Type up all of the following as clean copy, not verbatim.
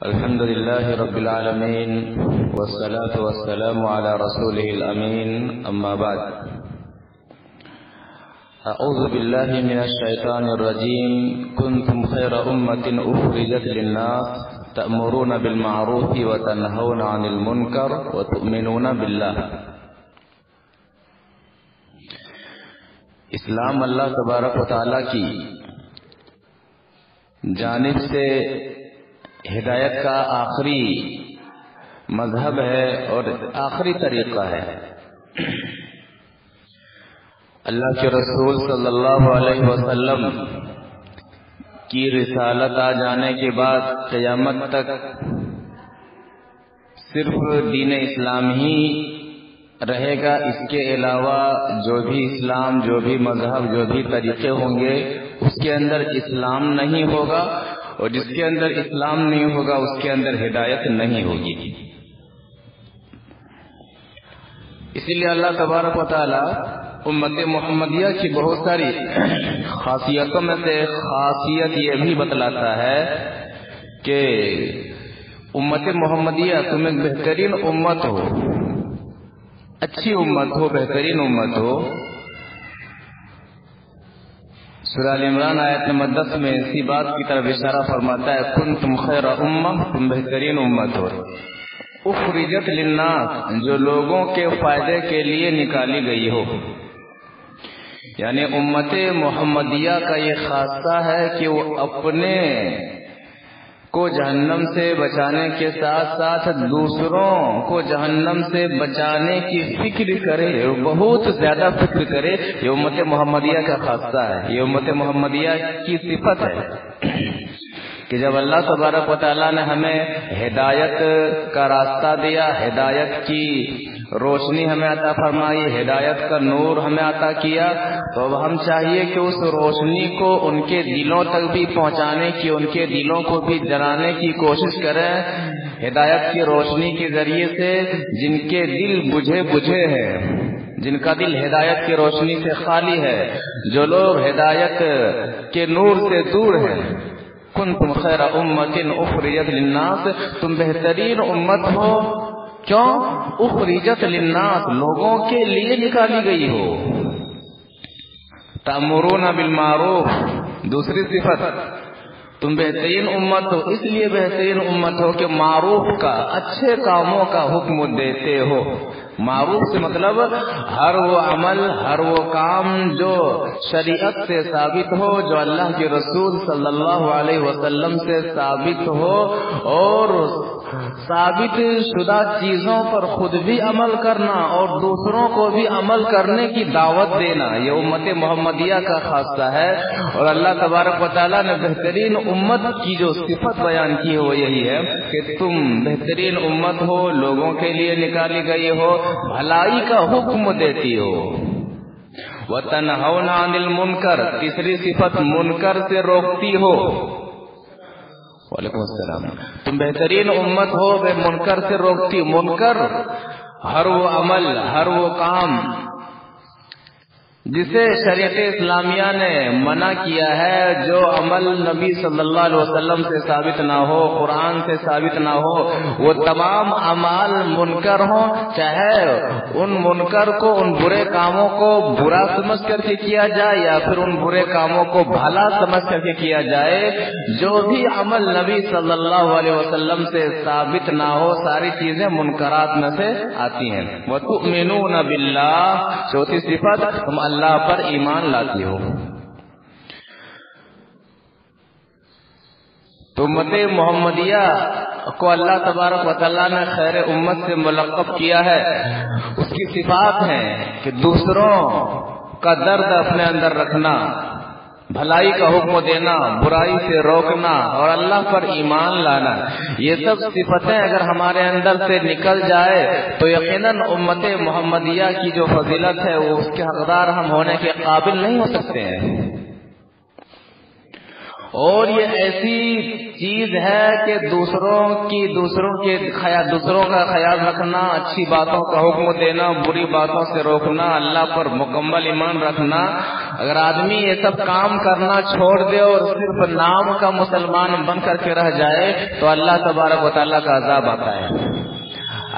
الحمد لله رب العالمين والصلاة والسلام على رسوله الأمين أما بعد أعوذ بالله من الشيطان الرجيم كنتم خير أمة أخرجت للناس تأمرون بالمعروف وتنهون عن المنكر وتؤمنون بالله. اسلام اللہ تبارک و تعالی کی جانب سے ہدایت کا آخری مذہب ہے اور آخری طریقہ ہے. اللہ کے رسول صلی اللہ علیہ وسلم کی رسالت آ جانے کے بعد قیامت تک صرف دین اسلام ہی رہے گا. اس کے علاوہ جو بھی اسلام، جو بھی مذہب، جو بھی طریقے ہوں گے اس کے اندر اسلام نہیں ہوگا، اور جس کے اندر اسلام نہیں ہوگا اس کے اندر ہدایت نہیں ہوگی. اسی لیے اللہ تبارک و تعالی امت محمدیہ کی بہت ساری خاصیتوں میں سے خاصیت یہ بھی بتلاتا ہے کہ امت محمدیہ تم ایک بہترین امت ہو، اچھی امت ہو، بہترین امت ہو. سورہ ال عمران آیت نمبر 10 میں اسی بات کی طرف اشارہ فرماتا ہے کنتم خیر امہ، تم بہترین امت ہو. اخرجت للناس، جو لوگوں کے فائدے کے لیے نکالی گئی ہو. یعنی امت محمدیہ کا یہ خاصہ ہے کہ وہ اپنے کو جہنم سے بچانے کے ساتھ ساتھ دوسروں کو جہنم سے بچانے کی فکر کرے، بہت زیادہ فکر کرے. یہ امت محمدیہ کا خاصہ ہے، یہ امت محمدیہ کی صفت ہے کہ جب اللہ تبارک و تعالیٰ نے ہمیں ہدایت کا راستہ دیا، ہدایت کی روشنی ہمیں عطا فرمائی، ہدایت کا نور ہمیں عطا کیا، تو اب ہم چاہیے کہ اس روشنی کو ان کے دلوں تک بھی پہنچانے کی، ان کے دلوں کو بھی جلانے کی کوشش کریں. ہدایت کی روشنی کے ذریعے سے جن کے دل بجھے ہیں، جن کا دل ہدایت کی روشنی سے خالی ہے، جو لوگ ہدایت کے نور سے دور ہیں. کنتم خیر امت اخرجت للناس، تم بہترین امت ہو. کیوں؟ اخرجت للناس، لوگوں کے لیے نکالی گئی ہو. تأمرون بالمعروف، دوسری صفت تم بہترین امت ہو. اس لیے بہترین امت ہو کہ معروف کا، اچھے کاموں کا حکم دیتے ہو. معروف سے مطلب ہر وہ عمل، ہر وہ کام جو شریعت سے ثابت ہو، جو اللہ کے رسول صلی اللہ علیہ وسلم سے ثابت ہو، اور ثابت شدہ چیزوں پر خود بھی عمل کرنا اور دوسروں کو بھی عمل کرنے کی دعوت دینا، یہ امت محمدیہ کا خاصہ ہے. اور اللہ تبارک و تعالیٰ نے بہترین امت کی جو صفت بیان کی ہے وہ یہی ہے کہ تم بہترین امت ہو، لوگوں کے لیے نکالی گئی ہو، بھلائی کا حکم دیتی ہو. وَتَنْهَوْنَ عَنِ الْمُنْكَرِ، تیسری صفت منکر سے روکتی ہو. وعلیکم السلام. تم بہترین امت ہو، بے منکر سے روکتی. منکر ہر وہ عمل، ہر وہ کام جسے شریعت اسلامیہ نے منع کیا ہے، جو عمل نبی صلی اللہ علیہ وسلم سے ثابت نہ ہو، قرآن سے ثابت نہ ہو، وہ تمام اعمال منکر ہوں. چاہے ان منکر کو، ان برے کاموں کو برا سمجھ کر کے کیا جائے یا پھر ان برے کاموں کو بھلا سمجھ کر کے کیا جائے، جو بھی عمل نبی صلی اللہ علیہ وسلم سے ثابت نہ ہو، ساری چیزیں منکرات میں سے آتی ہیں. وَتُؤْمِنُونَ بِاللَّهِ، چوتھی صفت تم اللہ پر ایمان لاتی ہو. تو امت محمدیہ کو اللہ تبارک و تعالیٰ نے خیر امت سے ملقب کیا ہے. اس کی صفات ہیں کہ دوسروں کا درد اپنے اندر رکھنا، بھلائی کا حکم دینا، برائی سے روکنا اور اللہ پر ایمان لانا. یہ سب صفتیں اگر ہمارے اندر سے نکل جائے تو یقیناً امت محمدیہ کی جو فضیلت ہے وہ اس کے حقدار ہم ہونے کے قابل نہیں ہو سکتے ہیں. اور یہ ایسی چیز ہے کہ دوسروں کا خیال رکھنا، اچھی باتوں کا حکم دینا، بری باتوں سے روکنا، اللہ پر مکمل ایمان رکھنا. اگر آدمی یہ سب کام کرنا چھوڑ دے اور صرف نام کا مسلمان بن کر کے رہ جائے تو اللہ تبارک و تعالیٰ کا عذاب آتا ہے.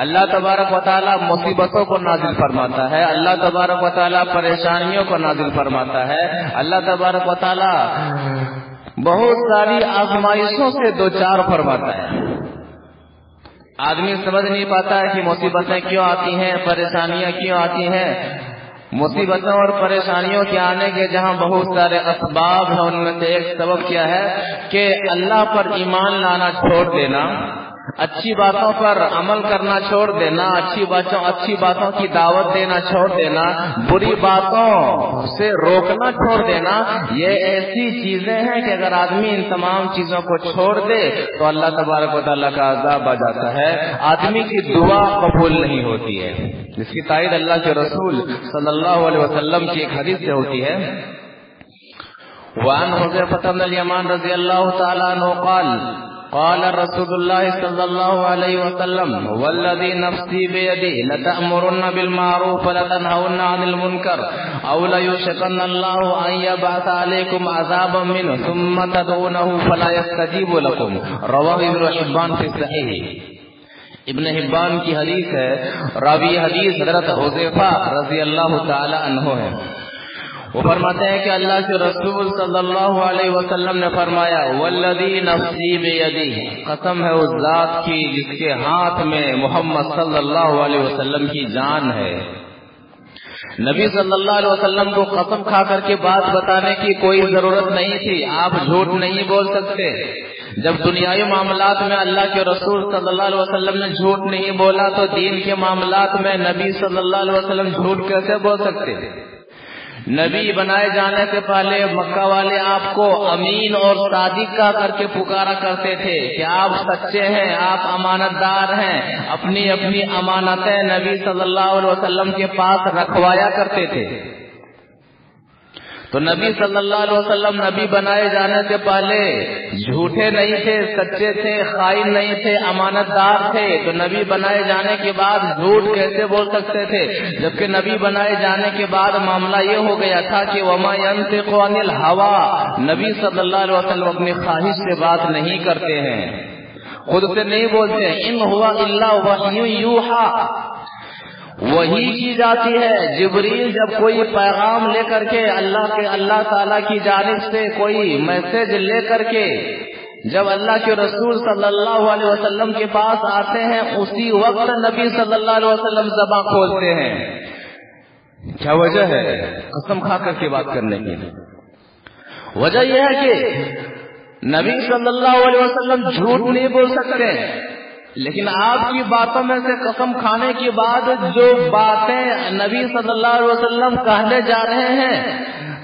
اللہ تبارک و تعالیٰ مصیبتوں کو نازل فرماتا ہے، اللہ تبارک و تعالیٰ پریشانیوں کو نازل فرماتا ہے، اللہ تبارک و تعالیٰ بہت ساری آزمائشوں سے دوچار فرماتا ہے. آدمی سمجھ نہیں پاتا ہے کہ مصیبتیں کیوں آتی ہیں، پریشانیاں کیوں آتی ہیں. مصیبتوں اور پریشانیوں کے آنے کے جہاں بہت سارے اسباب ہیں، ان میں سے ایک سبب کیا ہے کہ اللہ پر ایمان لانا چھوڑ دینا، اچھی باتوں پر عمل کرنا چھوڑ دینا، اچھی باتوں کی دعوت دینا چھوڑ دینا، بری باتوں سے روکنا چھوڑ دینا. یہ ایسی چیزیں ہیں کہ اگر آدمی ان تمام چیزوں کو چھوڑ دے تو اللہ تبارک و تعالیٰ کا عذاب آ جاتا ہے. آدمی کی دعا قبول نہیں ہوتی ہے، جس کی تائید اللہ کے رسول صلی اللہ علیہ وسلم کی ایک حدیث سے ہوتی ہے. وعن حذیفہ بن الیمان رضی اللہ تعالیٰ عنہ قال رسول الله صلى الله عليه وسلم والذي نفسي بيده لتأمرن بالمعروف ولتنهون عن المنكر أو ليوشكن الله أن يبعث عليكم عذابا منه ثم تدعونه فلا يستجيب لكم. رواه ابن حبان في صحيح. ابن حبان کی حدیث ہے. راوی حدیث حضرت حذیفہ رضی اللہ تعالی عنہ ہے. وہ فرماتے ہیں کہ اللہ کے رسول صلی اللہ علیہ وسلم نے فرمایا والذی نفسی بیدی، قسم ہے اس ذات کی جس کے ہاتھ میں محمد صلی اللہ علیہ وسلم کی جان ہے. نبی صلی اللہ علیہ وسلم کو قسم کھا کر کے بات بتانے کی کوئی ضرورت نہیں تھی. آپ جھوٹ نہیں بول سکتے. جب دنیاوی معاملات میں اللہ کے رسول صلی اللہ علیہ وسلم نے جھوٹ نہیں بولا تو دین کے معاملات میں نبی صلی اللہ علیہ وسلم جھوٹ کیسے بول سکتے؟ نبی بنائے جانے سے پہلے مکہ والے آپ کو امین اور صادق کہا کر کے پکارا کرتے تھے کہ آپ سچے ہیں، آپ امانت دار ہیں. اپنی امانتیں نبی صلی اللہ علیہ وسلم کے پاس رکھوایا کرتے تھے. تو نبی صلی اللہ علیہ وسلم نبی بنائے جانے سے پہلے جھوٹے نہیں تھے، سچے تھے، خائن نہیں تھے، امانت دار تھے. تو نبی بنائے جانے کے بعد جھوٹ کیسے بول سکتے تھے؟ جبکہ نبی بنائے جانے کے بعد معاملہ یہ ہو گیا تھا کہ وما ينطق عن الهوى، نبی صلی اللہ علیہ وسلم اپنی خواہش سے بات نہیں کرتے ہیں، خود سے نہیں بولتے. ان ہوا الا وحی یوحی، وہی کی جاتی ہے. جبریل جب کوئی پیغام لے کر کے اللہ تعالیٰ کی جانب سے کوئی میسج لے کر کے جب اللہ کے رسول صلی اللہ علیہ وسلم کے پاس آتے ہیں اسی وقت نبی صلی اللہ علیہ وسلم زبان کھولتے ہیں. کیا وجہ ہے؟ قسم کھا کر کے بات کرنے کی وجہ یہ ہے کہ نبی صلی اللہ علیہ وسلم جھوٹ نہیں بول سکتے. لیکن آپ کی باتوں میں سے قسم کھانے کے بعد جو باتیں نبی صلی اللہ علیہ وسلم کہنے جا رہے ہیں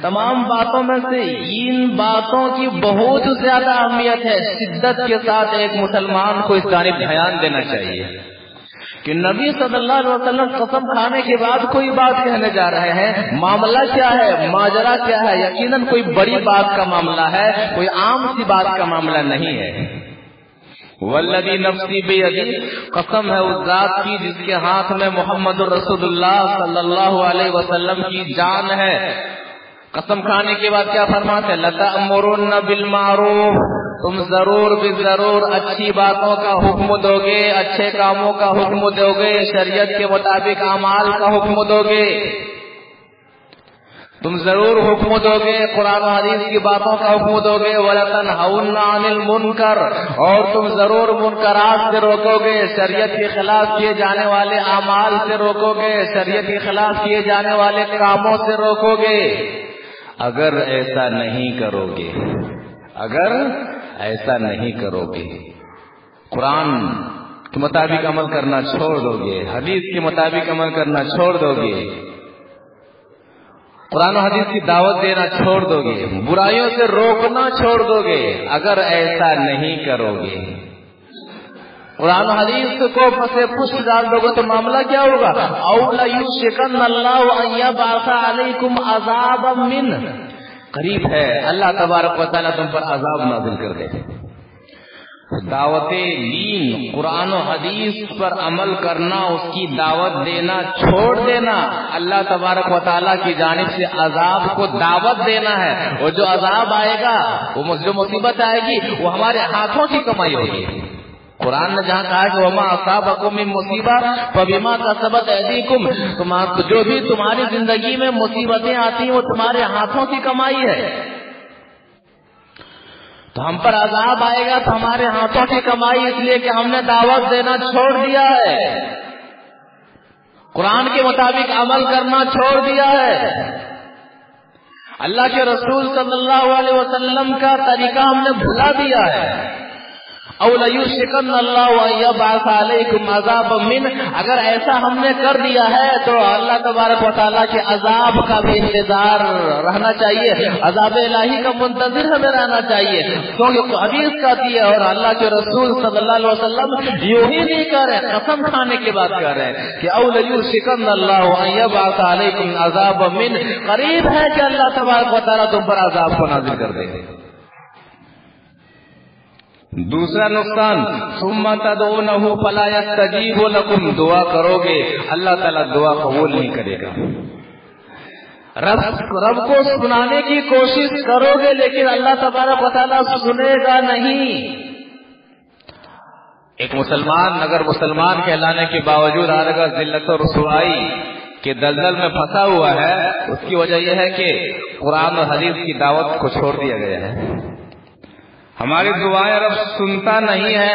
تمام باتوں میں سے ان باتوں کی بہت زیادہ اہمیت ہے. شدت کے ساتھ ایک مسلمان کو اس جانب دھیان دینا چاہیے کہ نبی صلی اللہ علیہ وسلم قسم کھانے کے بعد کوئی بات کہنے جا رہے ہیں. معاملہ کیا ہے؟ ماجرا کیا ہے؟ یقیناً کوئی بڑی بات کا معاملہ ہے، کوئی عام سی بات کا معاملہ نہیں ہے. والذی نفسی بیدی، قسم ہے اس ذات کی جس کے ہاتھ میں محمد رسول اللہ صلی اللہ علیہ وسلم کی جان ہے. قسم کھانے کے بعد کیا فرماتے ہیں؟ لتأمرن بالمعروف، تم ضرور بضرور اچھی باتوں کا حکم دو گے، اچھے کاموں کا حکم دو گے، شریعت کے مطابق اعمال کا حکم دو گے. تم ضرور حکم دو گے، قرآن و حدیث کی باتوں کا حکم دو گے. وَلَتَنْهَوْنَ عَنِ الْمُنْكَرِ، اور تم ضرور منکرات سے روکو گے، شریعت کے خلاف کیے جانے والے اعمال سے روکو گے، شریعت کے خلاف کیے جانے والے کاموں سے روکو گے. اگر ایسا نہیں کرو گے، اگر ایسا نہیں کرو گے، قرآن کے مطابق عمل کرنا چھوڑ دو گے، حدیث کے مطابق عمل کرنا چھوڑ دو گے، قرآن و حدیث کی دعوت دینا چھوڑ دو گے، برائیوں سے روکنا چھوڑ دو گے، اگر ایسا نہیں کرو گے، قرآن و حدیث کو پسے پشت ڈال دو گے تو معاملہ کیا ہوگا؟ أَوْ لَيُوشِكَنَّ اللَّهُ أَن يَبْعَثَ عَلَيْكُمْ عَذَابًا مِّنْهُ، قریب ہے اللہ تبارک و تعالیٰ تم پر عذاب نازل کر دے۔ دعوت دین قرآن و حدیث پر عمل کرنا، اس کی دعوت دینا چھوڑ دینا، اللہ تبارک و تعالیٰ کی جانب سے عذاب کو دعوت دینا ہے۔ اور جو عذاب آئے گا، وہ جو مصیبت آئے گی، وہ ہمارے ہاتھوں کی کمائی ہوگی۔ قرآن نے جہاں کہا کہ وما اصابکم من مصیبہ فبما کسبت ایدیکم، جو بھی تمہاری زندگی میں مصیبتیں آتی ہیں وہ تمہارے ہاتھوں کی کمائی ہے۔ تو ہم پر عذاب آئے گا تو ہمارے ہاتھوں کی کمائی، اس لیے کہ ہم نے دعوت دینا چھوڑ دیا ہے، قرآن کے مطابق عمل کرنا چھوڑ دیا ہے، اللہ کے رسول صلی اللہ علیہ وسلم کا طریقہ ہم نے بھلا دیا ہے۔ او لیوشکن اللہ ان یبعث علیکم عذابا من، اگر ایسا ہم نے کر دیا ہے تو اللہ تبارک و تعالیٰ کے عذاب کا بھی انتظار رہنا چاہیے، عذاب الہی کا منتظر ہمیں رہنا چاہیے، کیونکہ حدیث کہتی ہے اور اللہ کے رسول صلی اللہ علیہ وسلم یوں ہی نہیں کہہ رہے، قسم کھانے کی بات کر رہے ہیں کہ او لیوشکن اللہ ان یبعث علیکم عذابا من، قریب ہے کہ اللہ تبارک و تعالیٰ تم پر عذاب کو نازل کر دے۔ دوسرا نقصان ثم تدعونه فلا يستجيب لكم، دعا کرو گے اللہ تعالیٰ دعا قبول نہیں کرے گا۔ رب کو سنانے کی کوشش کرو گے لیکن اللہ تبارک و تعالیٰ سنے گا نہیں۔ ایک مسلمان اگر مسلمان کہلانے کے باوجود آرگا ذلت و رسوائی کے دلدل میں پھنسا ہوا ہے، اس کی وجہ یہ ہے کہ قرآن اور حدیث کی دعوت کو چھوڑ دیا گیا ہے۔ ہماری دعائیں رب سنتا نہیں ہے،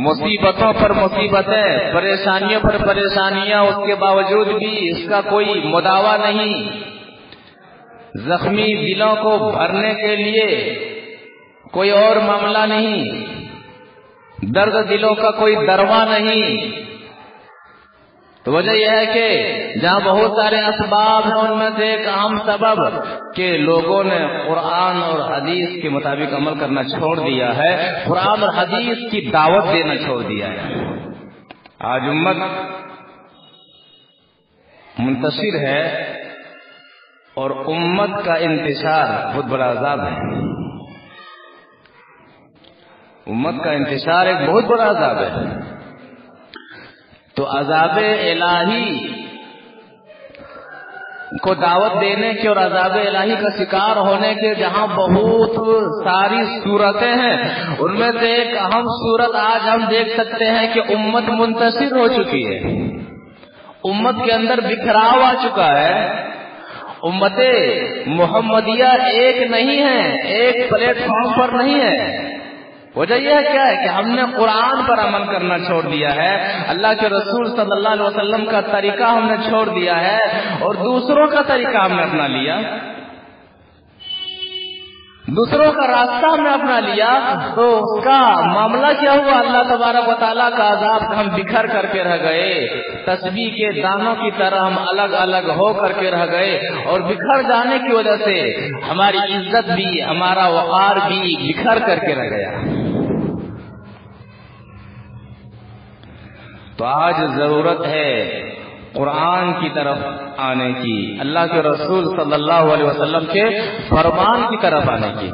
مصیبتوں پر مصیبتیں، پریشانیوں پر پریشانیاں، اس کے باوجود بھی اس کا کوئی مداوا نہیں، زخمی دلوں کو بھرنے کے لیے کوئی اور معاملہ نہیں، درد دلوں کا کوئی دروا نہیں۔ تو وجہ یہ ہے کہ جہاں بہت سارے اسباب ہیں ان میں سے ایک اہم سبب کہ لوگوں نے قرآن اور حدیث کے مطابق عمل کرنا چھوڑ دیا ہے، قرآن اور حدیث کی دعوت دینا چھوڑ دیا ہے۔ آج امت منتشر ہے اور امت کا انتشار بہت بڑا عذاب ہے۔ امت کا انتشار ایک بہت بڑا عذاب ہے۔ تو عذاب الہی کو دعوت دینے کے اور عذاب الہی کا شکار ہونے کے جہاں بہت ساری صورتیں ہیں، ان میں سے ایک اہم صورت آج ہم دیکھ سکتے ہیں کہ امت منتشر ہو چکی ہے، امت کے اندر بکھراؤ آ چکا ہے، امت محمدیہ ایک نہیں ہے، ایک پلیٹ فارم پر نہیں ہے۔ وجہ یہ کیا ہے کہ ہم نے قرآن پر عمل کرنا چھوڑ دیا ہے، اللہ کے رسول صلی اللہ علیہ وسلم کا طریقہ ہم نے چھوڑ دیا ہے اور دوسروں کا طریقہ ہم نے اپنا لیا، دوسروں کا راستہ ہم نے اپنا لیا۔ تو اس کا معاملہ کیا ہوا؟ اللہ تبارک و تعالیٰ کا عذاب، ہم بکھر کر کے رہ گئے، تسبیح کے دانوں کی طرح ہم الگ الگ ہو کر کے رہ گئے، اور بکھر جانے کی وجہ سے ہماری عزت بھی، ہمارا وقار بھی بکھر کر کے رہ گیا۔ تو آج ضرورت ہے قرآن کی طرف آنے کی، اللہ کے رسول صلی اللہ علیہ وسلم کے فرمان کی طرف آنے کی۔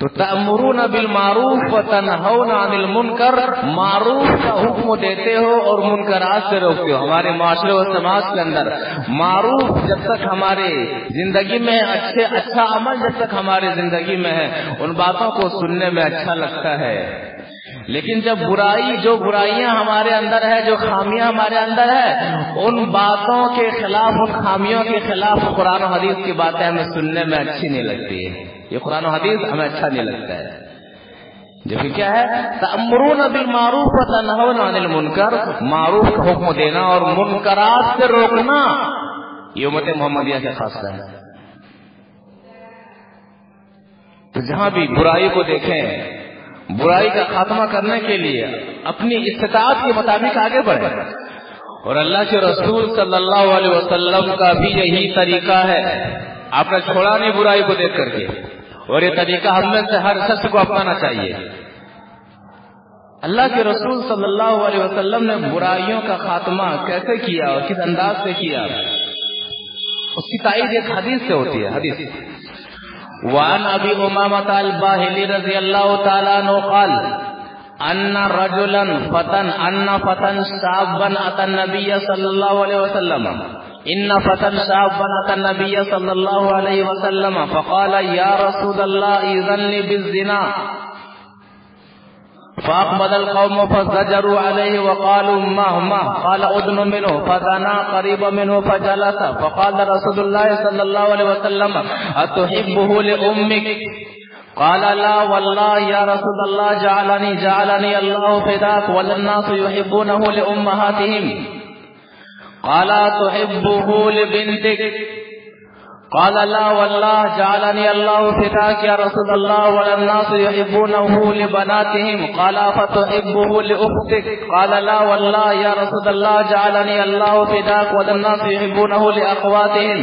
تو تأمرون بالمعروف وتنہون عن المنکر، معروف کا حکم دیتے ہو اور منکرات سے روکتے ہو۔ ہمارے معاشرے و سماج کے اندر معروف جب تک ہمارے زندگی میں اچھا عمل جب تک ہمارے زندگی میں ہے، ان باتوں کو سننے میں اچھا لگتا ہے، لیکن جب جو برائیاں ہمارے اندر ہے، جو خامیاں ہمارے اندر ہے، ان باتوں کے خلاف، ان خامیوں کے خلاف قرآن و حدیث کی باتیں ہمیں سننے میں اچھی نہیں لگتی ہے، یہ قرآن و حدیث ہمیں اچھا نہیں لگتا ہے۔ جو کہ کیا ہے؟ تأمرون بالمعروف وتنہون عن المنکر، معروف کا حکم دینا اور منکرات سے روکنا، یہ امت محمدیہ کا خاصہ ہے۔ تو جہاں بھی برائی کو دیکھیں، برائی کا خاتمہ کرنے کے لیے اپنی استطاعت کے مطابق آگے بڑھے، اور اللہ کے رسول صلی اللہ علیہ وسلم کا بھی یہی طریقہ ہے، آپ نے چھوڑا نہیں برائی کو دیکھ کر کے، اور یہ طریقہ ہم میں سے ہر شخص کو اپنانا چاہیے۔ اللہ کے رسول صلی اللہ علیہ وسلم نے برائیوں کا خاتمہ کیسے کیا اور کس انداز سے کیا؟ اس کی تائید ایک حدیث سے ہوتی ہے. حدیث وعن ابی امامۃ الباہلی رضی اللہ تعالی عنہ قال ان رجلا فتن شابا اتى النبي صلی اللہ علیہ وسلم ان فتن شابا اتى النبي صلی اللہ علیہ وسلم فقال یا رسول اللہ اذن لي بالزنا فاقبل القوم فزجروا عليه وقالوا ما قال ادن منه فدنا قريبا منه فجلس فقال رسول الله صلى الله عليه وسلم اتحبه لامك قال لا والله يا رسول الله جعلني الله فداك والناس يحبونه لامهاتهم قال تحبه لبنتك قال لا والله جعلني الله فداك يا رسول الله والناس يحبونه لبناتهم قال فتحبه لاختك قال لا والله يا رسول الله جعلني الله فداك والناس يحبونه لاخواتهم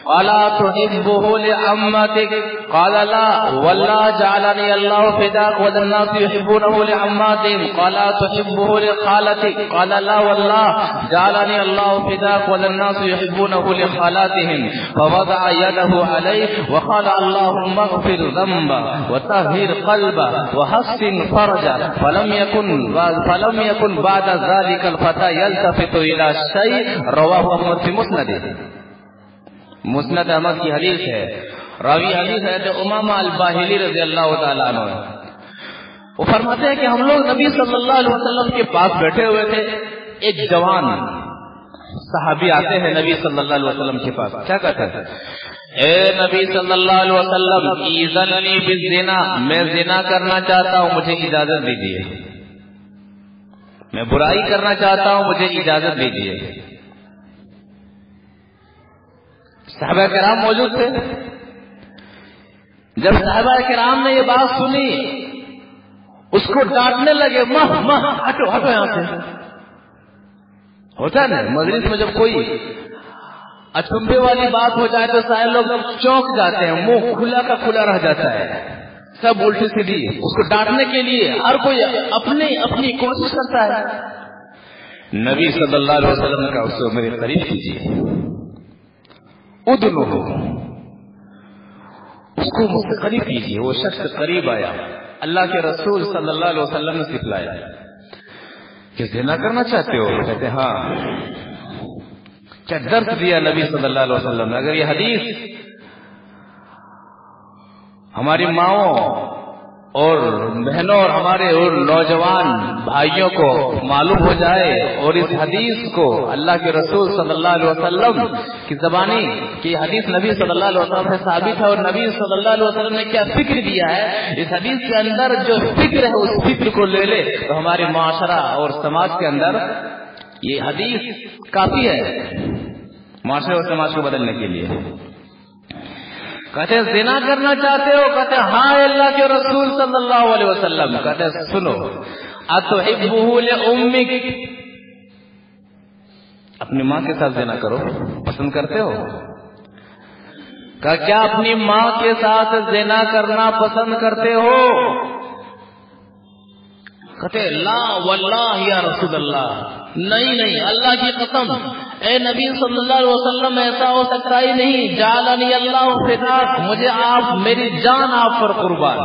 قال تحبه لعمتك قال لا والله جعلني الله فداك والناس يحبونه لعماتهم قال تحبه لخالتك قال لا والله جعلني الله فداك والناس يحبونه لخالاتهم فوضع يده عليه وقال اللهم اغفر ذنبه وطهر قلبه وحسن فرجه فلم يكن بعد ذلك الفتى يلتفت الى شيء رواه احمد في مسنده. مسند احمد کی حدیث ہے. راوی حدیث ہے جو امامہ الباہلی رضی اللہ تعالیٰ عنہ ہے. وہ فرماتے ہیں کہ ہم لوگ نبی صلی اللہ علیہ وسلم کے پاس بیٹھے ہوئے تھے. ایک جوان صحابی آتے ہیں نبی صلی اللہ علیہ وسلم کے پاس. کیا کہتے ہیں؟ اے نبی صلی اللہ علیہ وسلم اذن لی بالزنا، میں زنا کرنا چاہتا ہوں، مجھے اجازت دیجیے. میں برائی کرنا چاہتا ہوں، مجھے اجازت دیجیے. صحابہ کرام موجود تھے. جب صحابہ کرام نے یہ بات سنی اس کو ڈانٹنے لگے، ہٹو یہاں سے. ہوتا ہے نا مجلس میں جب کوئی اچنبے والی بات ہو جائے تو سارے لوگ چونک جاتے ہیں، منہ کھلا کا کھلا رہ جاتا ہے، سب الٹی سیدھی. اس کو ڈانٹنے کے لیے ہر کوئی اپنی کوشش کرتا ہے. نبی صلی اللہ علیہ وسلم کا اس کو میرے قریب کیجیے. ادنو اس کو مجھ سے قریب کیجیے. وہ شخص قریب آیا. اللہ کے رسول صلی اللہ علیہ وسلم نے سکھلایا کہ زنا کرنا چاہتے ہو؟ کہتے ہاں. کیا درس دیا نبی صلی اللہ علیہ وسلم نے. اگر یہ حدیث ہماری ماؤں اور بہنوں اور ہمارے اور نوجوان بھائیوں کو معلوم ہو جائے اور اس حدیث کو اللہ کے رسول صلی اللہ علیہ وسلم کی زبانی کی حدیث نبی صلی اللہ علیہ وسلم سے ثابت ہے اور نبی صلی اللہ علیہ وسلم نے کیا فکر دیا ہے، اس حدیث کے اندر جو فکر ہے اس فکر کو لے لے تو ہمارے معاشرہ اور سماج کے اندر یہ حدیث کافی ہے معاشرے اور سماج کو بدلنے کے لیے. کہتے زنا کرنا چاہتے ہو؟ کہتے ہاں اللہ کے رسول صلی اللہ علیہ وسلم. کہتے سنو، اتحبہ لامک، اپنی ماں کے ساتھ زنا کرو پسند کرتے ہو؟ کیا اپنی ماں کے ساتھ زنا کرنا پسند کرتے ہو؟ کہتے لا واللہ یا رسول اللہ، نہیں اللہ کی قسم اے نبی صلی اللہ علیہ وسلم ایسا ہو سکتا ہی نہیں. جعلنی اللہ فداک، مجھے آپ، میری جان آپ پر قربان.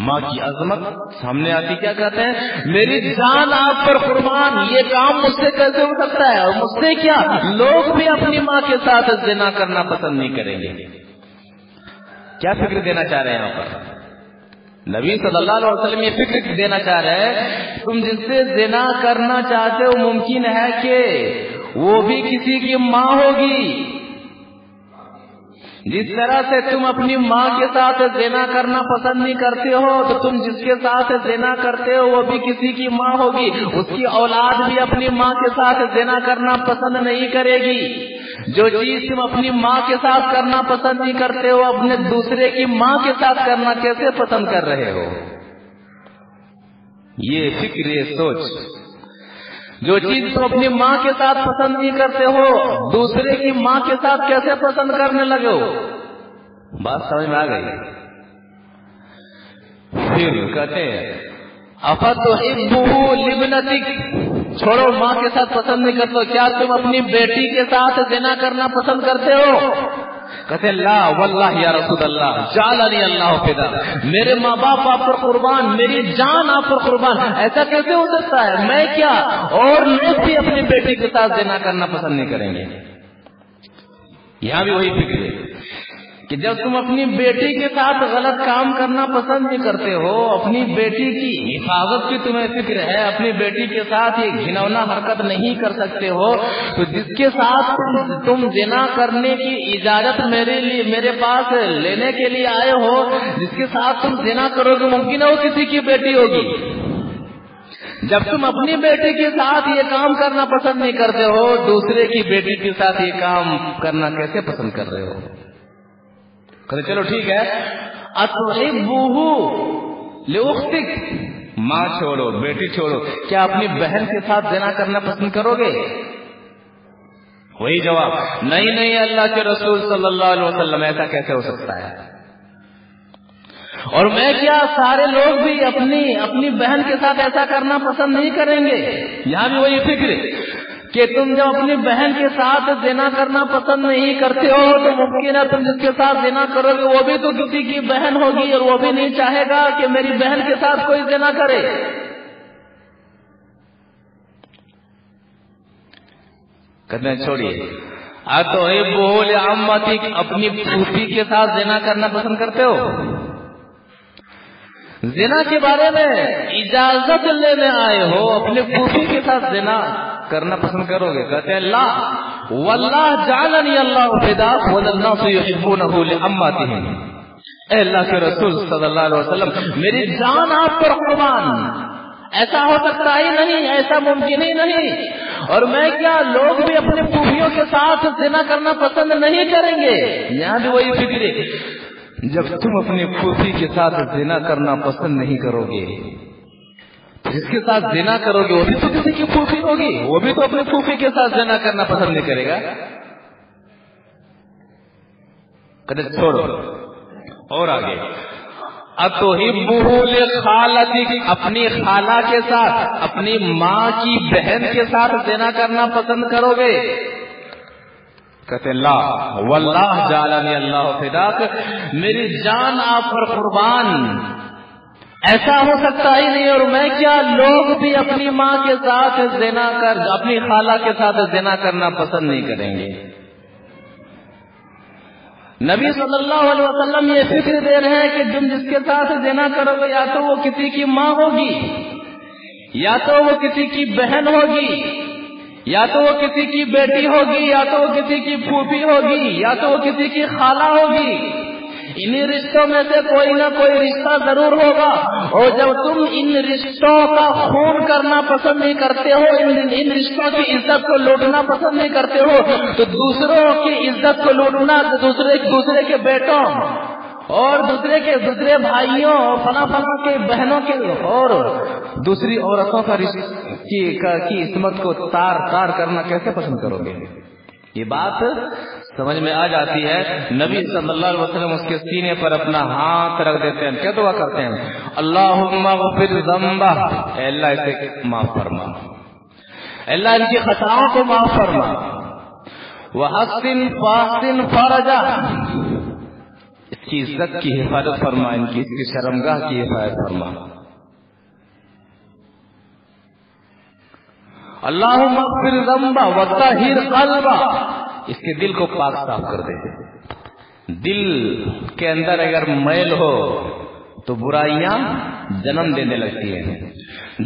ماں کی عظمت سامنے آتی. کیا کہتے ہیں؟ میری جان آپ پر قربان. یہ کام مجھ سے کیسے ہو سکتا ہے؟ اور مجھ سے کیا، لوگ بھی اپنی ماں کے ساتھ زنا کرنا پسند نہیں کریں گے. کیا فکر دینا چاہ رہے ہیں یہاں پر نبی صلی اللہ علیہ وسلم؟ یہ فکر دینا چاہ رہے ہیں تم جس سے زنا کرنا چاہتے ہو ممکن ہے کہ وہ بھی کسی کی ماں ہوگی. جس طرح سے تم اپنی ماں کے ساتھ زنا کرنا پسند نہیں کرتے ہو تو تم جس کے ساتھ زنا کرتے ہو وہ بھی کسی کی ماں ہوگی. اس کی اولاد بھی اپنی ماں کے ساتھ زنا کرنا پسند نہیں کرے گی. جو چیز تم اپنی ماں کے ساتھ کرنا پسند نہیں کرتے ہو اپنے دوسرے کی ماں کے ساتھ کرنا کیسے پسند کر رہے ہو؟ یہ فکر، یہ سوچ. جو چیز تم اپنی ماں کے ساتھ پسند نہیں کرتے ہو دوسرے کی ماں کے ساتھ کیسے پسند کرنے لگے ہو؟ بات سمجھ میں آ گئی؟ پھر کہتے ہیں افتحبہ لابنتک، چھوڑو ماں کے ساتھ پسند نہیں کرتے، کیا تم اپنی بیٹی کے ساتھ زنا کرنا پسند کرتے ہو؟ کہتے لا واللہ یا رسول اللہ جعلنی اللہ فدا، میرے ماں باپ آپ پر قربان، میری جان آپ پر قربان، ایسا کیسے ہو سکتا ہے؟ میں کیا اور لوگ بھی اپنی بیٹی کے ساتھ زنا کرنا پسند نہیں کریں گے۔ یہاں بھی وہی فکر ہے کہ جب تم اپنی بیٹی کے ساتھ غلط کام کرنا پسند نہیں کرتے ہو، اپنی بیٹی کی حفاظت کی تمہیں فکر ہے، اپنی بیٹی کے ساتھ یہ گھنونا حرکت نہیں کر سکتے ہو، تو جس کے ساتھ تم زنا کرنے کی اجازت میرے پاس لینے کے لیے آئے ہو، جس کے ساتھ تم زنا کرو گے، ممکن ہے وہ کسی کی بیٹی ہوگی۔ جب تم اپنی بیٹی کے ساتھ یہ کام کرنا پسند نہیں کرتے ہو، دوسرے کی بیٹی کے ساتھ یہ کام کرنا کیسے پسند کر رہے ہو؟ کہتے چلو ٹھیک ہے، اتحبہ لاختک، ماں چھوڑو، بیٹی چھوڑو، کیا اپنی بہن کے ساتھ زنا کرنا پسند کرو گے؟ وہی جواب، نہیں اللہ کے رسول صلی اللہ علیہ وسلم، ایسا کیسے ہو سکتا ہے؟ اور میں کیا سارے لوگ بھی اپنی بہن کے ساتھ ایسا کرنا پسند نہیں کریں گے۔ یہاں بھی وہی فکر کہ تم جب اپنی بہن کے ساتھ زنا کرنا پسند نہیں کرتے ہو، تو ممکن ہے تم جس کے ساتھ زنا کرو گے وہ بھی تو کسی کی بہن ہوگی، اور وہ بھی نہیں چاہے گا کہ میری بہن کے ساتھ کوئی زنا کرے۔ کہتے ہیں چھوڑیے، اتحبہ لعمتک، اپنی پھوپھی کے ساتھ زنا کرنا پسند کرتے ہو؟ زنا کے بارے میں اجازت لینے آئے ہو، اپنے پھوپھی کے ساتھ زنا کرنا پسند کرو گے؟ کہتے ہیں لا واللہ جعلنی اللہ فداک والناس یحبونہ لعماتہم، اے اللہ کے رسول صلی اللہ علیہ وسلم، میری جان آپ پر قربان، ایسا ہو سکتا ہی نہیں، ایسا ممکن ہی نہیں، اور میں کیا لوگ بھی اپنے پھوپھیوں کے ساتھ زنا کرنا پسند نہیں کریں گے۔ یہاں بھی وہی فکر ہے، جب تم اپنی پھوپھی کے ساتھ زنا کرنا پسند نہیں کرو گے، جس کے ساتھ زنا کرو گے وہ بھی تو کسی کی پھوپھی ہوگی، وہ بھی تو اپنی پھوپھی کے ساتھ زنا کرنا پسند نہیں کرے گا۔ کہتے چھوڑو، اور آگے، اتحبہ لخالتک، اپنی خالہ کے ساتھ، اپنی ماں کی بہن کے ساتھ زنا کرنا پسند کرو گے؟ کہتے لا واللہ جعلنی اللہ فداک، میری جان آپ پر قربان، ایسا ہو سکتا ہی نہیں، اور میں کیا لوگ بھی اپنی ماں کے ساتھ زنا کر، اپنی خالہ کے ساتھ زنا کرنا پسند نہیں کریں گے۔ نبی صلی اللہ علیہ وسلم یہ فکر دے رہے ہیں کہ تم جس کے ساتھ زنا کرو گے یا تو وہ کسی کی ماں ہوگی، یا تو وہ کسی کی بہن ہوگی، یا تو وہ کسی کی بیٹی ہوگی، یا تو وہ کسی کی پھوپھی ہوگی، یا تو وہ کسی کی خالہ ہوگی۔ انہی رشتوں میں سے کوئی نہ کوئی رشتہ ضرور ہوگا، اور جب تم ان رشتوں کا خون کرنا پسند نہیں کرتے ہو، ان رشتوں کی عزت کو لوٹنا پسند نہیں کرتے ہو، تو دوسروں کی عزت کو لوٹنا، دوسرے کے بیٹوں اور دوسرے بھائیوں، فلاں کے بہنوں کے اور دوسری عورتوں کی عصمت کو تار کرنا کیسے پسند کرو گے؟ یہ بات سمجھ میں آ جاتی ہے۔ نبی صلی اللہ علیہ وسلم اس کے سینے پر اپنا ہاتھ رکھ دیتے ہیں، کیا دعا کرتے ہیں؟ اللہم اغفر ذنبہ، اے اللہ اسے معاف فرما، اے اللہ ان کی خطاؤں کو معاف فرما، وحسن فرجہ، اس کی عزت کی حفاظت فرما، اس کی شرمگاہ کی حفاظت فرما۔ اللہم اغفر ذنبہ وطہر قلبہ، اس کے دل کو پاک صاف کر دے۔ دل کے اندر اگر میل ہو تو برائیاں جنم دینے لگتی ہیں،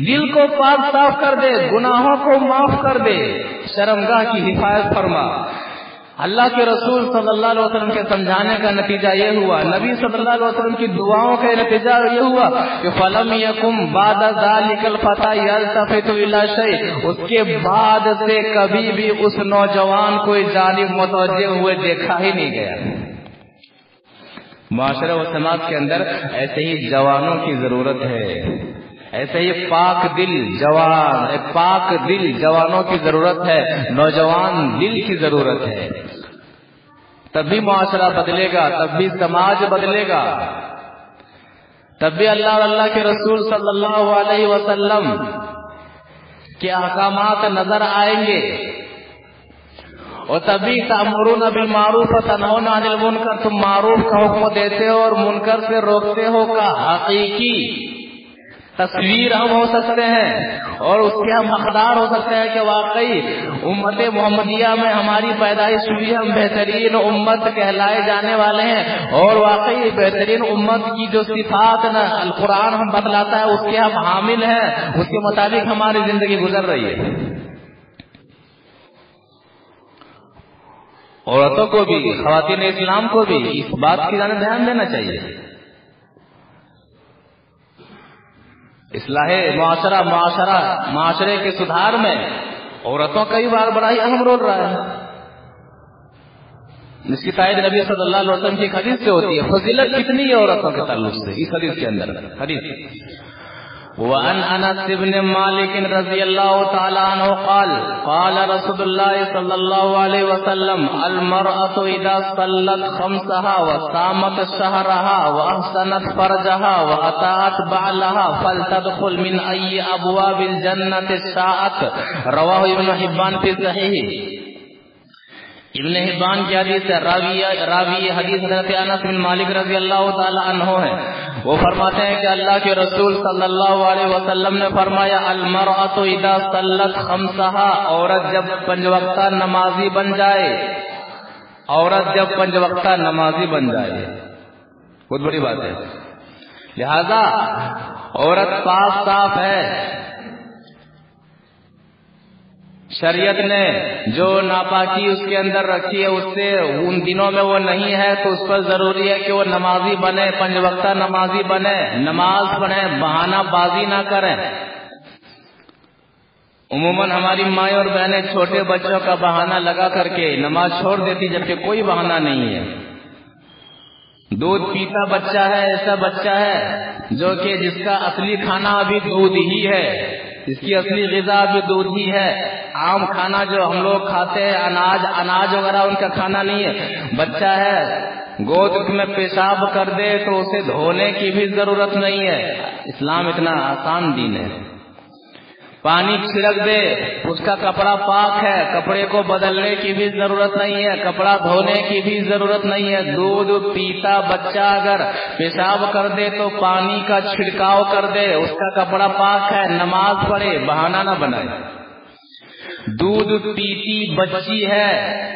دل کو پاک صاف کر دے، گناہوں کو معاف کر دے، شرمگاہ کی حفاظت فرما۔ اللہ کے رسول صلی اللہ علیہ وسلم کے سمجھانے کا نتیجہ یہ ہوا، نبی صلی اللہ علیہ وسلم کی دعاؤں کا نتیجہ یہ ہوا کہ فَلَمْ يَكُمْ بَعْدَ ذَلِكَ الْفَتَى يَلْتَفِتُ إِلَى شَيْءٍ، اس کے بعد سے کبھی بھی اس نوجوان کو جانب متوجہ ہوئے دیکھا ہی نہیں گیا۔ معاشرہ و سماج کے اندر ایسے ہی جوانوں کی ضرورت ہے، ایسے ہی پاک دل جوانوں کی ضرورت ہے، نوجوان دل کی ضرورت ہے، تب بھی معاشرہ بدلے گا، تب بھی سماج بدلے گا، تب بھی اللہ اور اللہ کے رسول صلی اللہ علیہ وسلم کے احکامات نظر آئیں گے، اور تبھی تأمرون بالمعروف وتنہون عن المنکر، تم معروف کا حکم دیتے ہو اور منکر سے روکتے ہو کا حقیقی تصویر ہم ہو سکتے ہیں، اور اس کے ہم حقدار ہو سکتے ہیں کہ واقعی امت محمدیہ میں ہماری پیدائش ہوئی، ہم بہترین امت کہلائے جانے والے ہیں، اور واقعی بہترین امت کی جو صفات القرآن ہم بتلاتا ہے اس کے ہم حامل ہیں، اس کے مطابق ہماری زندگی گزر رہی ہے۔ عورتوں کو بھی، خواتین اسلام کو بھی اس بات کی جانب دھیان دینا چاہیے۔ اصلاح معاشرے کے سدھار میں عورتوں کا ہی بڑا ہی اہم رول رہا ہے، جس کی تائید نبی صلی اللہ علیہ وسلم کی حدیث سے ہوتی ہے۔ فضیلت کتنی ہے عورتوں کے تعلق سے اس حدیث کے اندر حدیث وعن انس بن مالک رضی اللہ تعالی عنہ قال قال رسول اللہ صلی اللہ علیہ وسلم المرأة اذا صلت خمسها وصامت شهرها واحسنت فرجها واطاعت بعلها فلتدخل من اي ابواب الجنة شاءت، رواه ابن حبان في صحیح۔ ابن حبان کی حدیث ہے، راوی حدیث حضرت انس بن مالک رضی اللہ تعالی عنہ ہے، وہ فرماتے ہیں کہ اللہ کے رسول صلی اللہ علیہ وسلم نے فرمایا المرأة اذا صلت خمسها، عورت جب 5 وقتہ نمازی بن جائے، عورت جب 5 وقتہ نمازی بن جائے، بہت بڑی بات ہے۔ لہذا عورت پاک صاف ہے، شریعت نے جو ناپاکی اس کے اندر رکھی ہے اس سے ان دنوں میں وہ نہیں ہے، تو اس پر ضروری ہے کہ وہ نمازی بنے، 5 وقتہ نمازی بنے، نماز پڑھیں، بہانہ بازی نہ کریں۔ عموماً ہماری مائیں اور بہنیں چھوٹے بچوں کا بہانہ لگا کر کے نماز چھوڑ دیتی، جبکہ کوئی بہانہ نہیں ہے۔ دودھ پیتا بچہ ہے، ایسا بچہ ہے جو کہ جس کا اصلی کھانا ابھی دودھ ہی ہے، اس کی اصلی غذا بھی دودھ ہی ہے۔ عام کھانا جو ہم لوگ کھاتے ہیں اناج وغیرہ ان کا کھانا نہیں ہے۔ بچہ ہے گود میں پیشاب کر دے تو اسے دھونے کی بھی ضرورت نہیں ہے، اسلام اتنا آسان دین ہے۔ پانی چھڑک دے اس کا کپڑا پاک ہے، کپڑے کو بدلنے کی بھی ضرورت نہیں ہے، کپڑا دھونے کی بھی ضرورت نہیں ہے۔ دودھ پیتا بچہ اگر پیشاب کر دے تو پانی کا چھڑکاؤ کر دے، اس کا کپڑا پاک ہے، نماز پڑھے، بہانہ نہ بنائے۔ دودھ پیتی بچی ہے